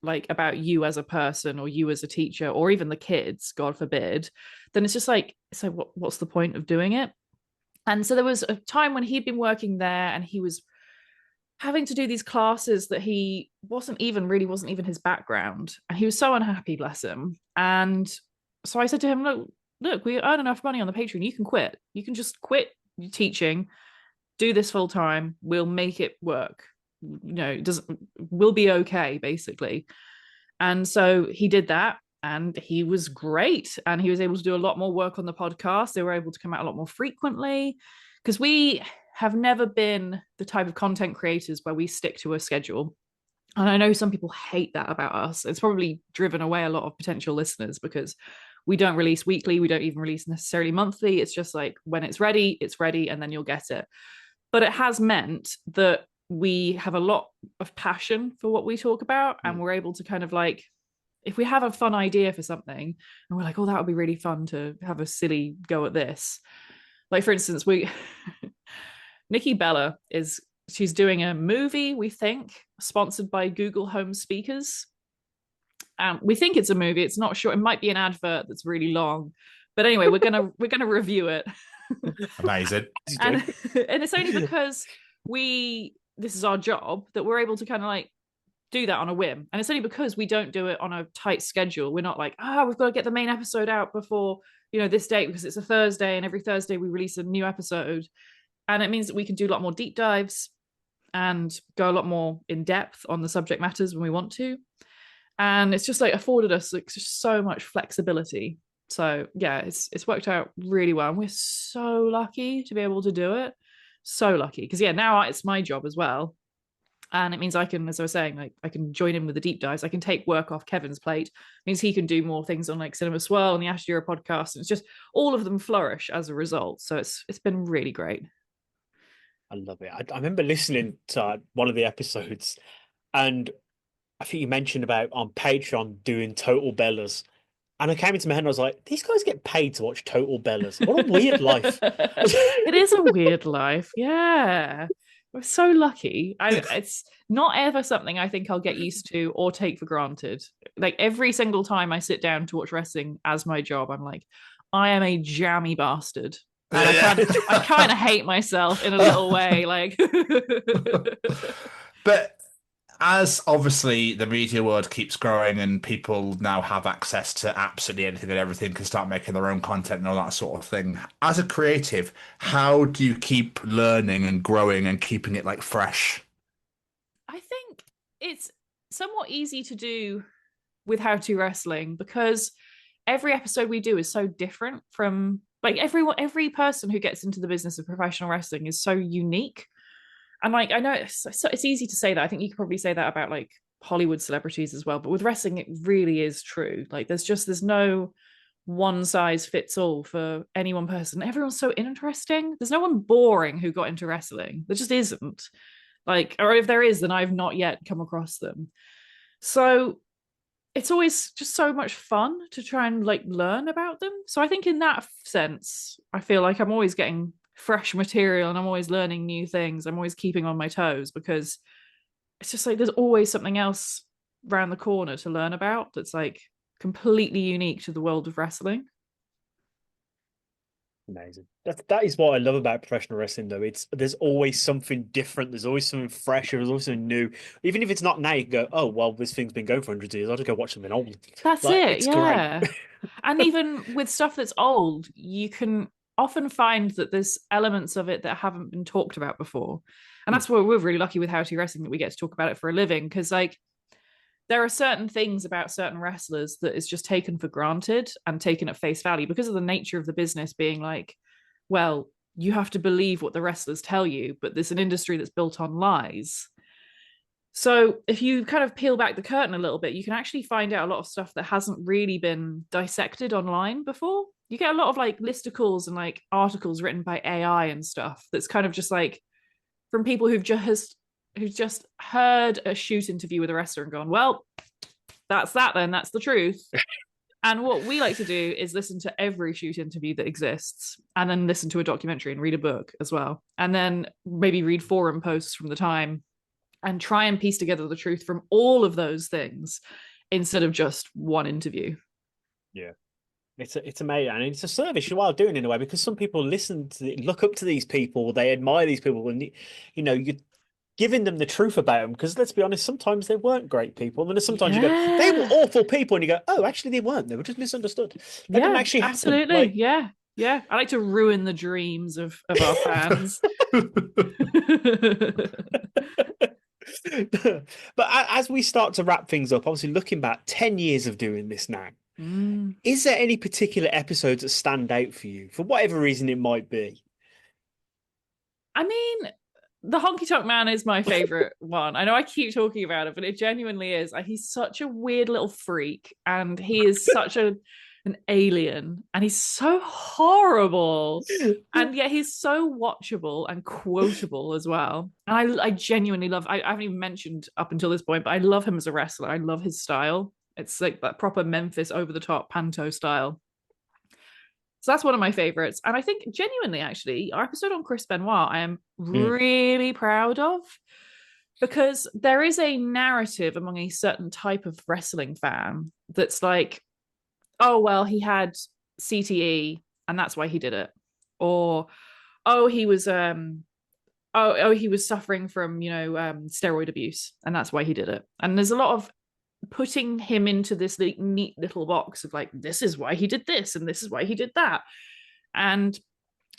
Speaker 1: like about you as a person or you as a teacher or even the kids, God forbid, then it's just like, so what's the point of doing it? And so there was a time when he'd been working there and he was having to do these classes that he wasn't even his background, and he was so unhappy, bless him. And so I said to him, look, we earn enough money on the Patreon, you can quit, you can just quit teaching, do this full time, we'll make it work, you know, we'll be okay, basically. And so he did that, and he was great, and he was able to do a lot more work on the podcast. They were able to come out a lot more frequently, because we have never been the type of content creators where we stick to a schedule. And I know some people hate that about us. It's probably driven away a lot of potential listeners, because we don't release weekly. We don't even release necessarily monthly. It's just like, when it's ready, and then you'll get it. But it has meant that we have a lot of passion for what we talk about, and we're able to kind of like, if we have a fun idea for something and we're like, oh, that would be really fun to have a silly go at this. Like, for instance, Nikki Bella she's doing a movie, we think, sponsored by Google Home speakers. We think it's a movie. It's not sure. It might be an advert that's really long. But anyway, we're gonna review it.
Speaker 6: Amazing.
Speaker 1: and it's only because this is our job that we're able to kind of like do that on a whim. And it's only because we don't do it on a tight schedule. We're not like, we've got to get the main episode out before, this date, because it's a Thursday and every Thursday we release a new episode. And it means that we can do a lot more deep dives and go a lot more in depth on the subject matters when we want to. And it's just like afforded us like just so much flexibility. So yeah, it's worked out really well. And we're so lucky to be able to do it. So lucky. Because now it's my job as well. And it means I can, as I was saying, like I can join in with the deep dives. I can take work off Kevin's plate. It means he can do more things on like Cinema Swirl and the Ashdura podcast. And it's just all of them flourish as a result. So it's been really great.
Speaker 8: I love it. I remember listening to one of the episodes, and I think you mentioned about on Patreon doing Total Bellas. And I came into my head and I was like, these guys get paid to watch Total Bellas. What a weird life.
Speaker 1: It is a weird life. Yeah. We're so lucky. It's not ever something I think I'll get used to or take for granted. Like every single time I sit down to watch wrestling as my job, I'm like, I am a jammy bastard. And I kind of hate myself in a little way. Like,
Speaker 6: but as obviously the media world keeps growing and people now have access to absolutely anything and everything, can start making their own content and all that sort of thing. As a creative, how do you keep learning and growing and keeping it like fresh? I
Speaker 1: think it's somewhat easy to do with How2Wrestling because every episode we do is so different from like every person who gets into the business of professional wrestling is so unique. And like, I know it's easy to say that. I think you could probably say that about like Hollywood celebrities as well. But with wrestling, it really is true. Like there's no one size fits all for any one person. Everyone's so interesting. There's no one boring who got into wrestling. There just isn't. Like, or if there is, then I've not yet come across them. So it's always just so much fun to try and like learn about them. So I think in that sense, I feel like I'm always getting fresh material and I'm always learning new things. I'm always keeping on my toes because it's just like there's always something else around the corner to learn about that's like completely unique to the world of wrestling.
Speaker 8: Amazing. That is what I love about professional wrestling, though. There's always something different. There's always something fresh. There's always something new. Even if it's not now, you can go, oh, well, this thing's been going for hundreds of years. I'll just go watch something old.
Speaker 1: That's like, it. Yeah. And even with stuff that's old, you can often find that there's elements of it that haven't been talked about before. And that's why we're really lucky with How2Wrestling that we get to talk about it for a living. Because like there are certain things about certain wrestlers that is just taken for granted and taken at face value because of the nature of the business being like, well, you have to believe what the wrestlers tell you, but there's an industry that's built on lies. So if you kind of peel back the curtain a little bit, you can actually find out a lot of stuff that hasn't really been dissected online before. You get a lot of like listicles and like articles written by AI and stuff that's kind of just like from people who've just heard a shoot interview with a wrestler and gone, well, that's that then, that's the truth. And what we like to do is listen to every shoot interview that exists and then listen to a documentary and read a book as well. And then maybe read forum posts from the time and try and piece together the truth from all of those things instead of just one interview.
Speaker 8: Yeah. It's amazing, and it's a service you're doing in a way because some people look up to these people, they admire these people, and you're giving them the truth about them. Because let's be honest, sometimes they weren't great people, and then sometimes you go, they were awful people, and you go, oh, actually they weren't. They were just misunderstood. That didn't actually happen.
Speaker 1: Absolutely, like, yeah. I like to ruin the dreams of our fans.
Speaker 8: But as we start to wrap things up, obviously looking back 10 years of doing this now. Is there any particular episodes that stand out for you, for whatever reason it might be?
Speaker 1: I mean, the Honky Tonk Man is my favorite one. I know I keep talking about it, but it genuinely is. He's such a weird little freak, and he is such an alien, and he's so horrible, and yet he's so watchable and quotable as well. And I genuinely love. I haven't even mentioned up until this point, but I love him as a wrestler. I love his style. It's like that proper Memphis over the top panto style. So that's one of my favorites. And I think genuinely, actually, our episode on Chris Benoit, I am really proud of, because there is a narrative among a certain type of wrestling fan that's like, oh, well, he had CTE and that's why he did it. Or, oh, he was he was suffering from, steroid abuse and that's why he did it. And there's a lot of putting him into this neat little box of like, this is why he did this and this is why he did that. And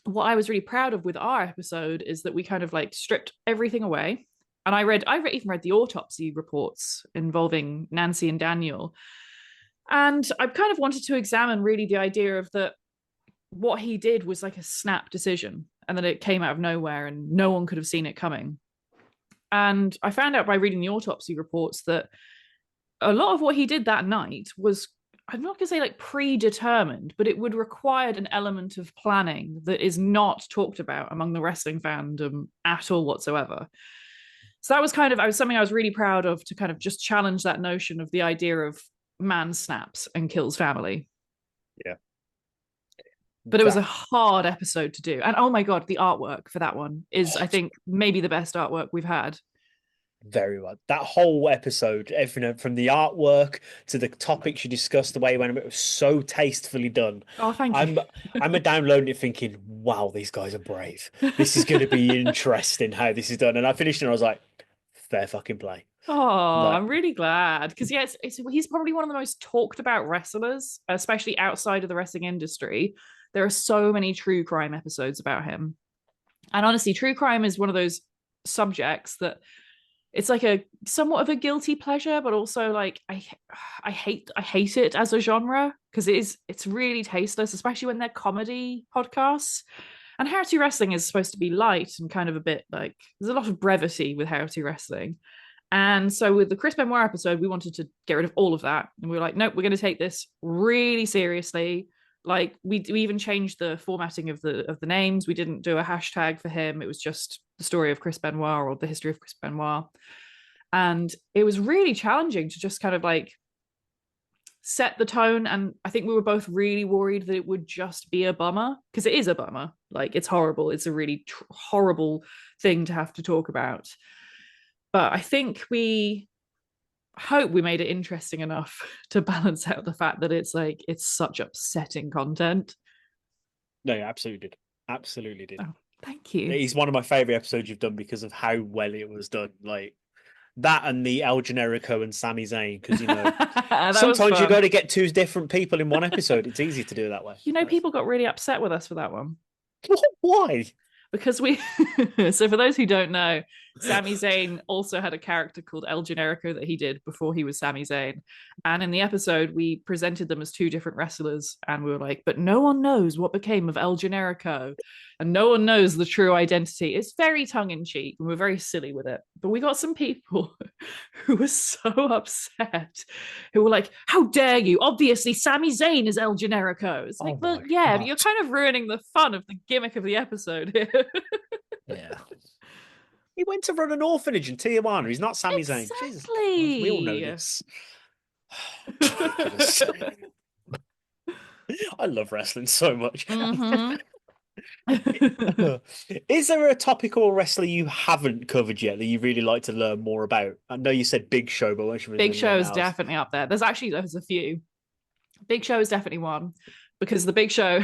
Speaker 1: what I was really proud of with our episode is that we kind of like stripped everything away. And I even read the autopsy reports involving Nancy and Daniel. And I kind of wanted to examine really the idea of that what he did was like a snap decision and that it came out of nowhere and no one could have seen it coming. And I found out by reading the autopsy reports that a lot of what he did that night was, I'm not going to say like predetermined, but it would required an element of planning that is not talked about among the wrestling fandom at all whatsoever. So that was something I was really proud of, to kind of just challenge that notion of the idea of man snaps and kills family.
Speaker 8: Yeah.
Speaker 1: But it was a hard episode to do. And oh my God, the artwork for that one is, I think, maybe the best artwork we've had.
Speaker 8: Very well. That whole episode, everything from the artwork to the topics you discussed, the way it went, it was so tastefully done.
Speaker 1: Oh, thank you.
Speaker 8: I'm downloading it thinking, wow, these guys are brave. This is going to be interesting how this is done. And I finished and I was like, fair fucking play.
Speaker 1: Oh, I'm really glad, because he's probably one of the most talked about wrestlers, especially outside of the wrestling industry. There are so many true crime episodes about him. And honestly, true crime is one of those subjects that it's like a somewhat of a guilty pleasure, but also like I hate it as a genre, because it's really tasteless, especially when they're comedy podcasts. And How2Wrestling is supposed to be light and kind of a bit like, there's a lot of brevity with How2Wrestling. And so with the Chris Benoit episode, we wanted to get rid of all of that. And we were like, nope, we're going to take this really seriously. Like we even changed the formatting of the names. We didn't do a hashtag for him. It was just the story of Chris Benoit, or the history of Chris Benoit. And it was really challenging to just kind of like set the tone. And I think we were both really worried that it would just be a bummer, because it is a bummer. Like, it's horrible. It's a really horrible thing to have to talk about. But I think we hope we made it interesting enough to balance out the fact that it's such upsetting content.
Speaker 8: No, you absolutely did. Absolutely did.
Speaker 1: Oh, thank you.
Speaker 8: It's one of my favorite episodes you've done because of how well it was done. Like that and the El Generico and Sami Zayn, because sometimes you got to get two different people in one episode. It's easy to do it that way.
Speaker 1: People got really upset with us for that one.
Speaker 8: Why?
Speaker 1: Because so for those who don't know, Sami Zayn also had a character called El Generico that he did before he was Sami Zayn. And in the episode, we presented them as two different wrestlers. And we were like, but no one knows what became of El Generico. And no one knows the true identity. It's very tongue-in-cheek, and we're very silly with it. But we got some people who were so upset, who were like, how dare you? Obviously, Sami Zayn is El Generico. It's like, well, yeah, you're kind of ruining the fun of the gimmick of the episode here.
Speaker 8: Yeah. He went to run an orphanage in Tijuana. He's not Sami Zayn. Jesus, we all know this. I love wrestling so much.
Speaker 1: Mm-hmm.
Speaker 8: Is there a topical wrestler you haven't covered yet that you really like to learn more about? I know you said Big Show, but
Speaker 1: Big Show is definitely up there. There's a few. Big Show is definitely one, because the Big Show,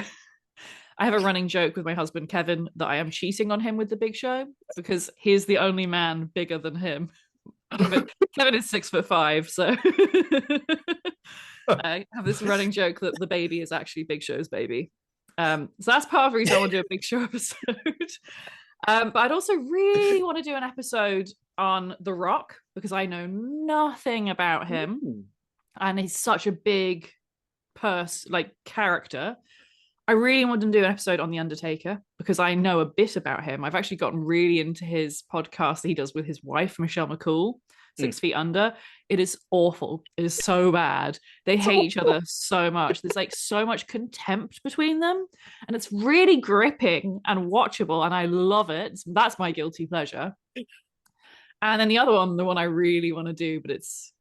Speaker 1: I have a running joke with my husband Kevin that I am cheating on him with the Big Show because he's the only man bigger than him. Kevin is 6'5", so I have this running joke that the baby is actually Big Show's baby. So that's part of the reason I want to do a Big Show episode. But I'd also really want to do an episode on The Rock, because I know nothing about him. And he's such a big character. I really want to do an episode on The Undertaker, because I know a bit about him. I've actually gotten really into his podcast that he does with his wife, Michelle McCool, 6 Feet Under. It is awful. It is so bad. They hate each other so much. There's like so much contempt between them, and it's really gripping and watchable, and I love it. That's my guilty pleasure. And then the other one, the one I really want to do, but it's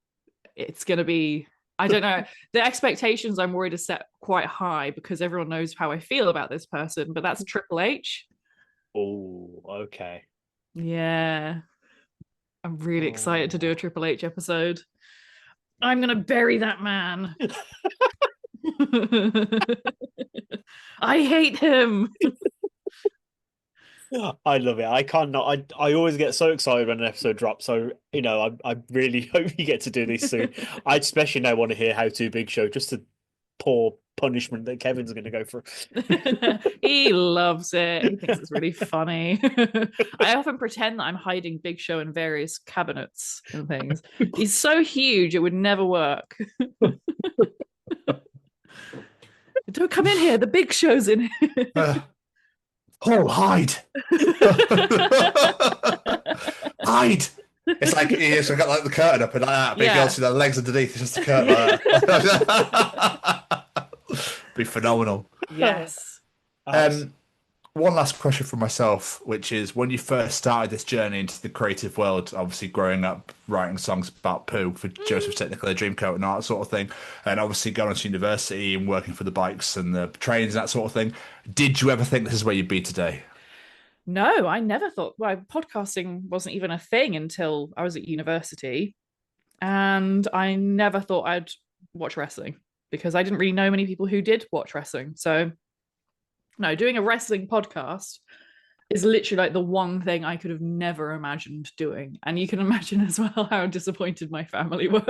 Speaker 1: going to be I don't know. The expectations I'm worried are set quite high because everyone knows how I feel about this person, but that's Triple H.
Speaker 8: Oh, okay.
Speaker 1: Yeah. I'm really excited to do a Triple H episode. I'm going to bury that man. I hate him.
Speaker 8: I love it. I cannot. I always get so excited when an episode drops. So I really hope you get to do this soon. I especially now want to hear How to Big Show, just the poor punishment that Kevin's going to go through.
Speaker 1: He loves it. He thinks it's really funny. I often pretend that I'm hiding Big Show in various cabinets and things. He's so huge it would never work. Don't come in here. The Big Show's in here.
Speaker 6: Oh, hide! Hide! It's like he's got like the curtain up and like that. Big girl see their legs underneath. It's just a curtain. Like that. Be phenomenal.
Speaker 1: Yes.
Speaker 6: One last question for myself, which is when you first started this journey into the creative world, obviously growing up writing songs about poo for Joseph's Technicolour Dreamcoat and that sort of thing, and obviously going to university and working for the bikes and the trains and that sort of thing, did you ever think this is where you'd be today?
Speaker 1: No, I never thought. Well, podcasting wasn't even a thing until I was at university, and I never thought I'd watch wrestling because I didn't really know many people who did watch wrestling. So no, doing a wrestling podcast is literally like the one thing I could have never imagined doing. And you can imagine as well how disappointed my family were.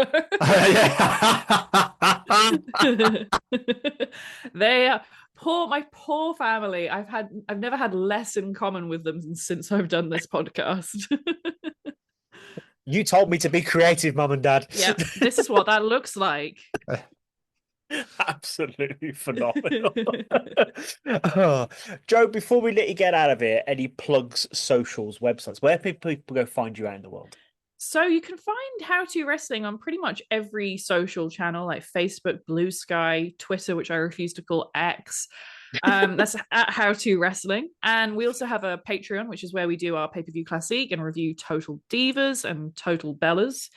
Speaker 1: My poor family. I've never had less in common with them since I've done this podcast.
Speaker 8: You told me to be creative, Mum and Dad.
Speaker 1: Yeah, this is what that looks like.
Speaker 8: Absolutely phenomenal. Joe, before we let you get out of here, any plugs, socials, websites, where people go find you out in the world?
Speaker 1: So you can find How2Wrestling on pretty much every social channel like Facebook, Blue Sky, Twitter, which I refuse to call X. That's at How2Wrestling. And we also have a Patreon, which is where we do our pay-per-view classic and review Total Divas and Total Bellas.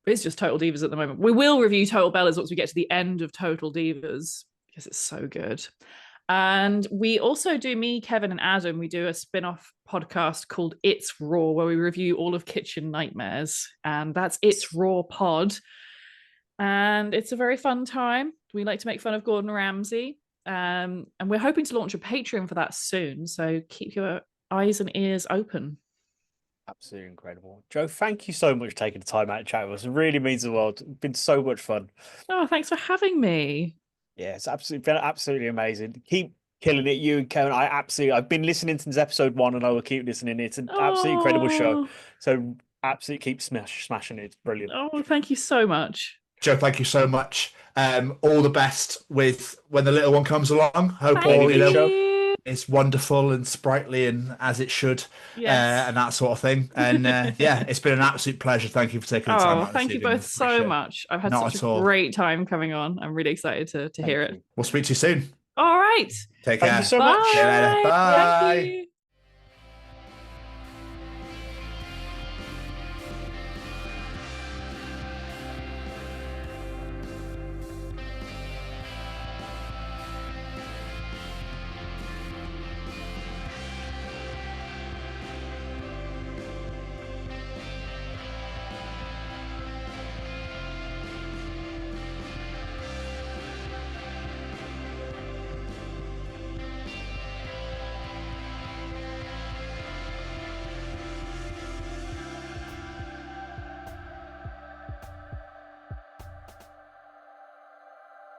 Speaker 1: It's just Total Divas at the moment. We will review Total Bellas once we get to the end of Total Divas because it's so good. And we also do, me, Kevin, and Adam, we do a spin-off podcast called It's Raw, where we review all of Kitchen Nightmares. And that's It's Raw Pod. And it's a very fun time. We like to make fun of Gordon Ramsay. And we're hoping to launch a Patreon for that soon. So keep your eyes and ears open.
Speaker 8: Absolutely incredible. Joe, thank you so much for taking the time out to chat with us. It really means the world. It's been so much fun.
Speaker 1: Oh, thanks for having me.
Speaker 8: Yeah, it's been absolutely amazing. Keep killing it, you and Kevin. I've been listening since episode 1 and I will keep listening. It's an absolutely incredible show. So absolutely keep smashing it. It's brilliant.
Speaker 1: Oh, thank you so much.
Speaker 6: Joe, thank you so much. All the best with when the little one comes along. Hope
Speaker 1: thank
Speaker 6: all, it's wonderful and sprightly and as it should, and that sort of thing. And yeah, it's been an absolute pleasure. Thank you for taking the time out.
Speaker 1: Thank you both so much. I've had such a great time coming on. I'm really excited to hear it.
Speaker 6: We'll speak to you soon.
Speaker 1: All right.
Speaker 6: Take care.
Speaker 8: Thank you so much.
Speaker 6: See you later. Bye.
Speaker 1: Thank you.